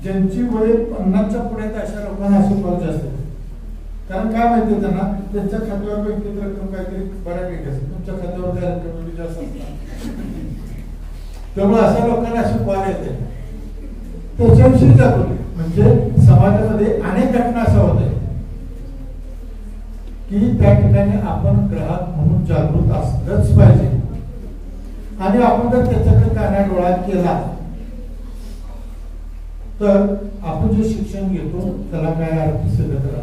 ज्यांची वय 50च्या पुढे अशा लोकांना असे कॉल जास्त येतात. कारण काय माहितीये त्यांना, त्यांच्या खात्यावर बँकेत रक्कम काहीतरी बऱ्यापैकी असते, तुमच्या खात्यावर काय रक्कम जास्त असतात. त्यामुळे अशा लोकांना असे कॉल येते. त्याच्याविषयी जागृती म्हणजे समाजामध्ये अनेक घटना अशा होत आहेत की त्या ठिकाणी आपण ग्राहक म्हणून जागृत असलंच पाहिजे. आणि आपण जर त्याच्याकडे काना डोळा केला तर आपण जे शिक्षण घेतो त्याला काय अर्थ सिद्ध करा.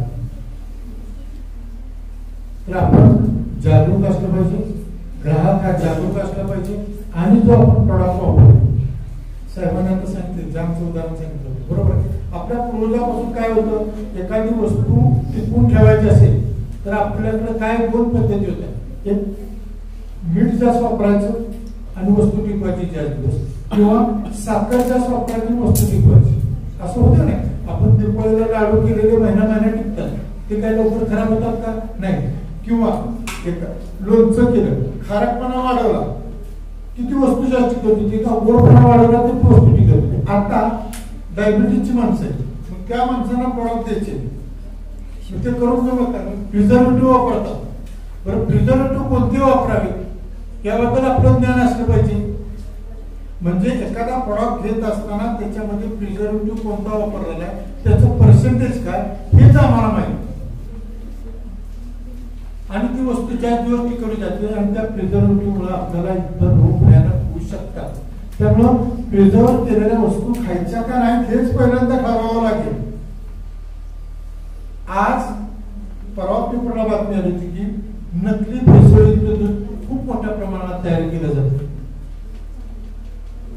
तर आपण जागरूक असलं पाहिजे, ग्राहक हा जागरूक असला पाहिजे. आणि जो आपण प्रॉडक्ट वापरतो, साहेबांनी आता सांगितलं, जामचं उदाहरण सांगितलं, बरोबर आहे. आपल्या पूर्वजापासून काय होतं, एखादी वस्तू टिकवून ठेवायची असेल तर आपल्याकडे काय 2 पद्धती होत्या. एक मीठ जास्त वापरायचं आणि वस्तू टिकवायची जास्त, किंवा साखर जास्त वापरायची वस्तू टिकवायची, असं होतं नाही. आपण दिवाळीला लाडू केलेले महिना टिकतात, ते काय लवकर खराब होतात का, नाही. किंवा लोणचं केलं, खारटपणा वाढवला, किती वस्तू जास्त टिकवते, ती गोडपणा वाढवला तर ती वस्तू टिकवते. आता डायबिटीजची माणसं आहेत, मग त्या माणसांना प्रॉडक्ट द्यायचे, ते करून जमतात, प्रिझर्वेटिव्ह वापरतात. बरं, प्रिझर्वेटिव्ह कोणते वापरावे याबद्दल आपलं ज्ञान असलं पाहिजे. म्हणजे एखादा प्रॉडक्ट घेत असताना त्याच्यामध्ये प्रिझर्वेटिव्ह कोणता वापरलेला आहे, त्याचं पर्सेंटेज काय, हेच आम्हाला माहिती. आणि ती वस्तू ज्या दिवस टिकवली जाते आणि त्या प्रिझर्वेटिव्हमुळे आपल्याला इतर रोग भयानक होऊ शकतात. त्यामुळं प्रिझर्व केलेल्या वस्तू खायच्या का नाही हेच पहिल्यांदा ठरवावं लागेल. आज परवा पेपरला बातमी आली होती की नकली भेसळयुक्त दूध खूप मोठ्या प्रमाणात तयार केलं जातं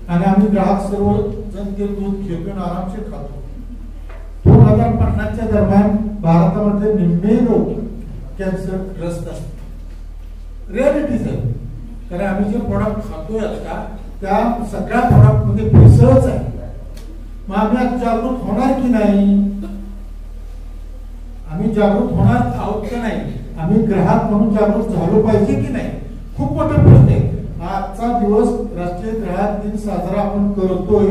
आणि आम्ही ग्राहक सर्व जण ते दूध घेऊन आरामशीर खातो. 2050च्या दरम्यान भारतामध्ये निम्मे लोक कॅन्सर ग्रस्त असतात. रियालिटीज आहे, कारण आम्ही जे प्रॉडक्ट खातोय आता त्या सगळ्या प्रॉडक्ट मध्ये भेसळच आहे. मग आम्ही आज जागृत होणार की नाही? आम्ही जागृत होणार आहोत की नाही? आम्ही ग्राहक म्हणून जागृत झालो पाहिजे की नाही? खूप मोठा प्रश्न आहे. आजचा दिवस राष्ट्रीय ग्राहक दिन साजरा आपण करतोय,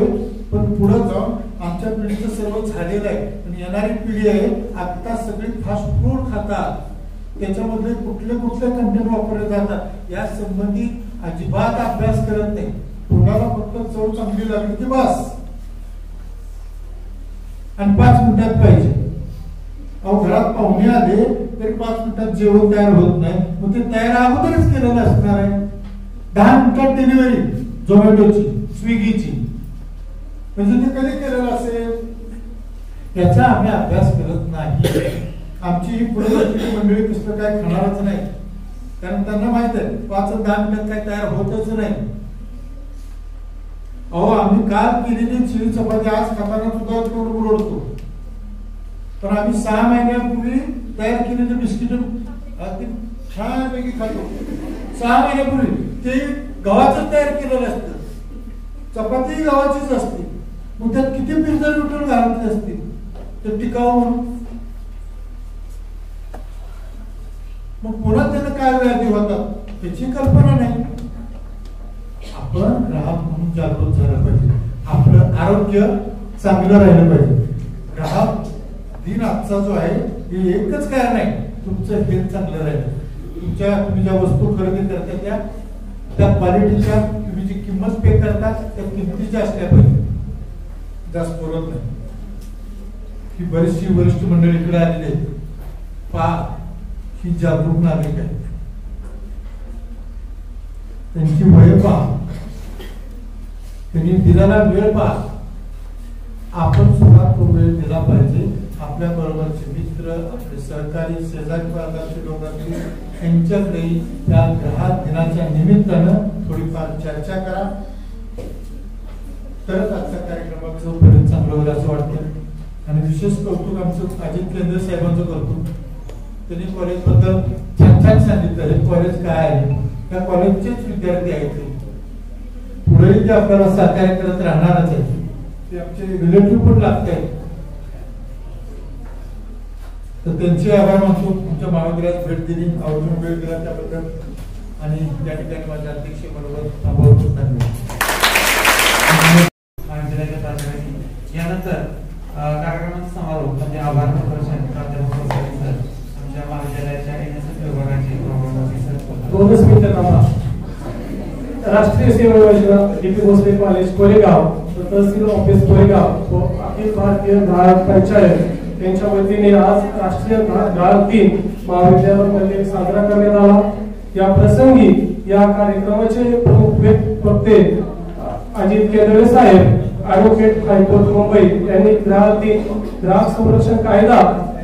पण पुढे जाऊन आमच्या पिढीचं सर्व झालेलं आहे. पण येणारी पिढी आहे आता सगळी फास्ट फूड खातात, त्याच्यामध्ये कुठले कुठले कंटेंट वापरले जातात या संबंधी अजिबात अभ्यास करत नाही. कोणाला फक्त चव चांगली लागली की बस, आणि 5 मिनिटात पाहिजे. अहो घरात पाहुणे आले तरी 5 मिनिटात जेवण तयार होत नाही, मग ते तयार अगोदरच केलेलं असणार आहे. 10 मिनिटात डिलिव्हरी झोमॅटोची, स्विगीची, म्हणजे ते कधी केलेलं असेल याचा आम्ही अभ्यास करत नाही. आमची ही पुढे मंडळी तसलं काय खाणारच नाही, कारण त्यांना माहित आहे 5-10 मिनिटात काय तयार होतच नाही. अहो आम्ही काल केलेली शिळी चपाती आज खाताना सुद्धा तोंड बुडवतो, पण आम्ही 6 महिन्यापूर्वी तयार केलेले बिस्किट छानपैकी खातो. 6 महिन्यापूर्वी ते गव्हाचं तयार केलेलं असतं, चपाती गव्हाचीच असते, मग त्यात किती प्रिझर्वेटिव्ह घालतले असतील ते टिकावं म्हणून. मग पुन्हा त्याला काय व्याधी होतात त्याची कल्पना नाही. आपण ग्राहक म्हणून जागृत झालं पाहिजे, आपलं आरोग्य चांगलं राहिलं पाहिजे. ग्राहक दिन आजचा जो आहे हे एकच काय नाही, तुमचं हेल्थ चांगलं राहिलं, तुम्ही ज्या वस्तू खरेदी करता त्या क्वालिटीच्या, तुम्ही जी किंमत पे करता त्या किमतीच्या असल्या पाहिजे, जास्त बोलत नाही. ही बरीचशी वरिष्ठ मंडळी इकडे आलेली आहेत, ही जागरूक नागरिक आहे, त्यांची वय पहा, त्यांनी दिलेला वेळ पहा. आपण सुद्धा तो वेळ दिला पाहिजे. आपल्या बरोबरचे मित्र, आपले सहकारी, शेजारी पाजारचे लोक असतील यांच्याकडे त्या ग्राहक दिनाच्या निमित्तानं थोडीफार चर्चा करा, तरच आजच्या कार्यक्रमाचं पुढे चांगलं होईल असं वाटतं. आणि विशेष कौतुक आमचं अजित केंद्रे साहेबांचं करतो. त्यांनी कॉलेजबद्दल छान छान सांगितलं. हे कॉलेज काय आहे, त्या कॉलेजचेच विद्यार्थी आहेत, पुढेही ते आपल्याला सहकार्य करत राहणारच आहे. ते आमचे रिलेटिव्ह पण लागत आहेत, तर त्यांचे आभार मानतो. तुमच्या महाविद्यालयात भेट दिली, आवर्जून वेळ दिला त्याबद्दल, आणि त्या ठिकाणी माझ्या अध्यक्ष बरोबर आभार धन्यवाद. महाविद्यालयाच्या प्राचार्यांनी यानंतर कार्यक्रमाचा समारोप म्हणजे आभार प्रदर्शन प्राध्यापक आमच्या महाविद्यालयाच्या एनएसएस विभागाचे राष्ट्रीय सेवा योजना डीपी भोसले कॉलेज कोरेगाव, तहसील ऑफिस कोरेगाव व अखिल भारतीय ग्राहक पंचायत यांच्या वतीने आज राष्ट्रीय ग्राहक दिन महाविद्यालयामध्ये साजरा करण्यात आला. या प्रसंगी या कार्यक्रमाचे प्रमुख वक्ते अजित केंद्रे साहेब, ॲडव्होकेट हायकोर्ट मुंबई यांनी ग्राहक संरक्षण कायदा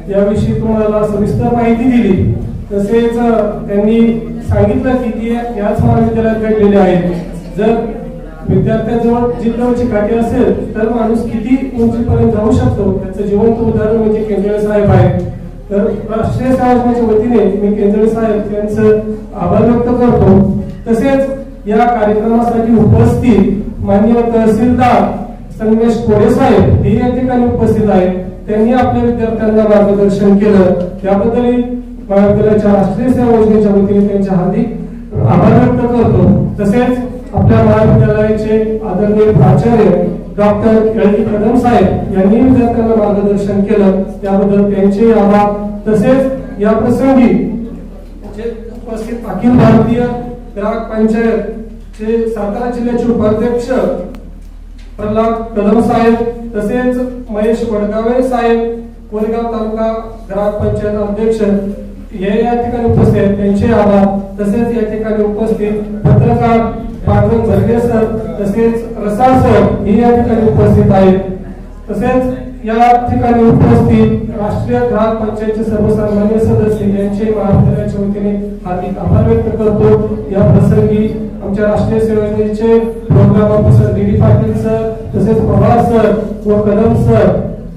याविषयी तुम्हाला सविस्तर माहिती दिली. तसेच त्यांनी सांगितलं की याच महाविद्यालयात घडलेले आहेत. जर विद्यार्थ्यांजवळ जिल्ह्याची काठी असेल तर माणूस किती उंचीपर्यंत जाऊ शकतो त्याचं जिवंत उदाहरण म्हणजे केंद्रे साहेब आहेत. तर राष्ट्रीय सेवाच्या वतीने मी केंद्रे साहेब यांचं आभार व्यक्त करतो. तसेच या कार्यक्रमासाठी उपस्थित माननीय तहसीलदार संगमेश कोडे साहेब हे या ठिकाणी उपस्थित आहेत. त्यांनी आपल्या विद्यार्थ्यांना मार्गदर्शन केलं, त्याबद्दल महाविद्यालयाच्या राष्ट्रीय सेवा योजनेच्या वतीने त्यांचे हार्दिक आभार व्यक्त करतो. तसेच आपल्या महाविद्यालयाचे आदरणीय प्राचार्य डॉक्टर एल डी कदम साहेब यांनी विद्यार्थ्यांना मार्गदर्शन केलं, त्याबद्दल त्यांचे आभार. तसेच या प्रसंगी उपस्थित अखिल भारतीय ग्राहक पंचायतचे सातारा जिल्ह्याचे उपाध्यक्ष प्रल्हाद कदम साहेब, तसेच महेश वडगावे साहेब, कोरेगाव तालुका ग्राहक पंचायत अध्यक्ष हे या ठिकाणी उपस्थित आहेत, त्यांचे आभार. तसेच या ठिकाणी उपस्थित पत्रकार पांडुरंग भरगे सर, तसेच रसाळ सर हे या ठिकाणी उपस्थित आहेत. तसेच या ठिकाणी उपस्थित राष्ट्रीय ग्राहक पंचायतचे सर्वसामान्य सदस्य यांचे महाविद्यालयाच्या वतीने हार्दिक आभार व्यक्त करतो. या प्रसंगी आमच्या राष्ट्रीय सेवा योजनेचे program officer D Patil sir, तसेच पवार सर व कदम सर,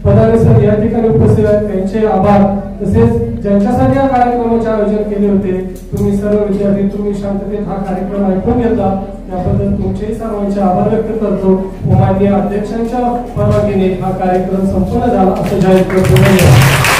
पदारे सर या ठिकाणी उपस्थित आहेत, त्यांचे आभार. तसेच ज्यांच्यासाठी या कार्यक्रमाचे आयोजन केले होते, तुम्ही सर्व विद्यार्थी तुम्ही शांततेत हा कार्यक्रम ऐकून घेतला, याबद्दल तुमचे सर्वांचे आभार व्यक्त करतो. माननीय अध्यक्षांच्या परवानगीने हा कार्यक्रम संपन्न झाला असं जाहीर करतो.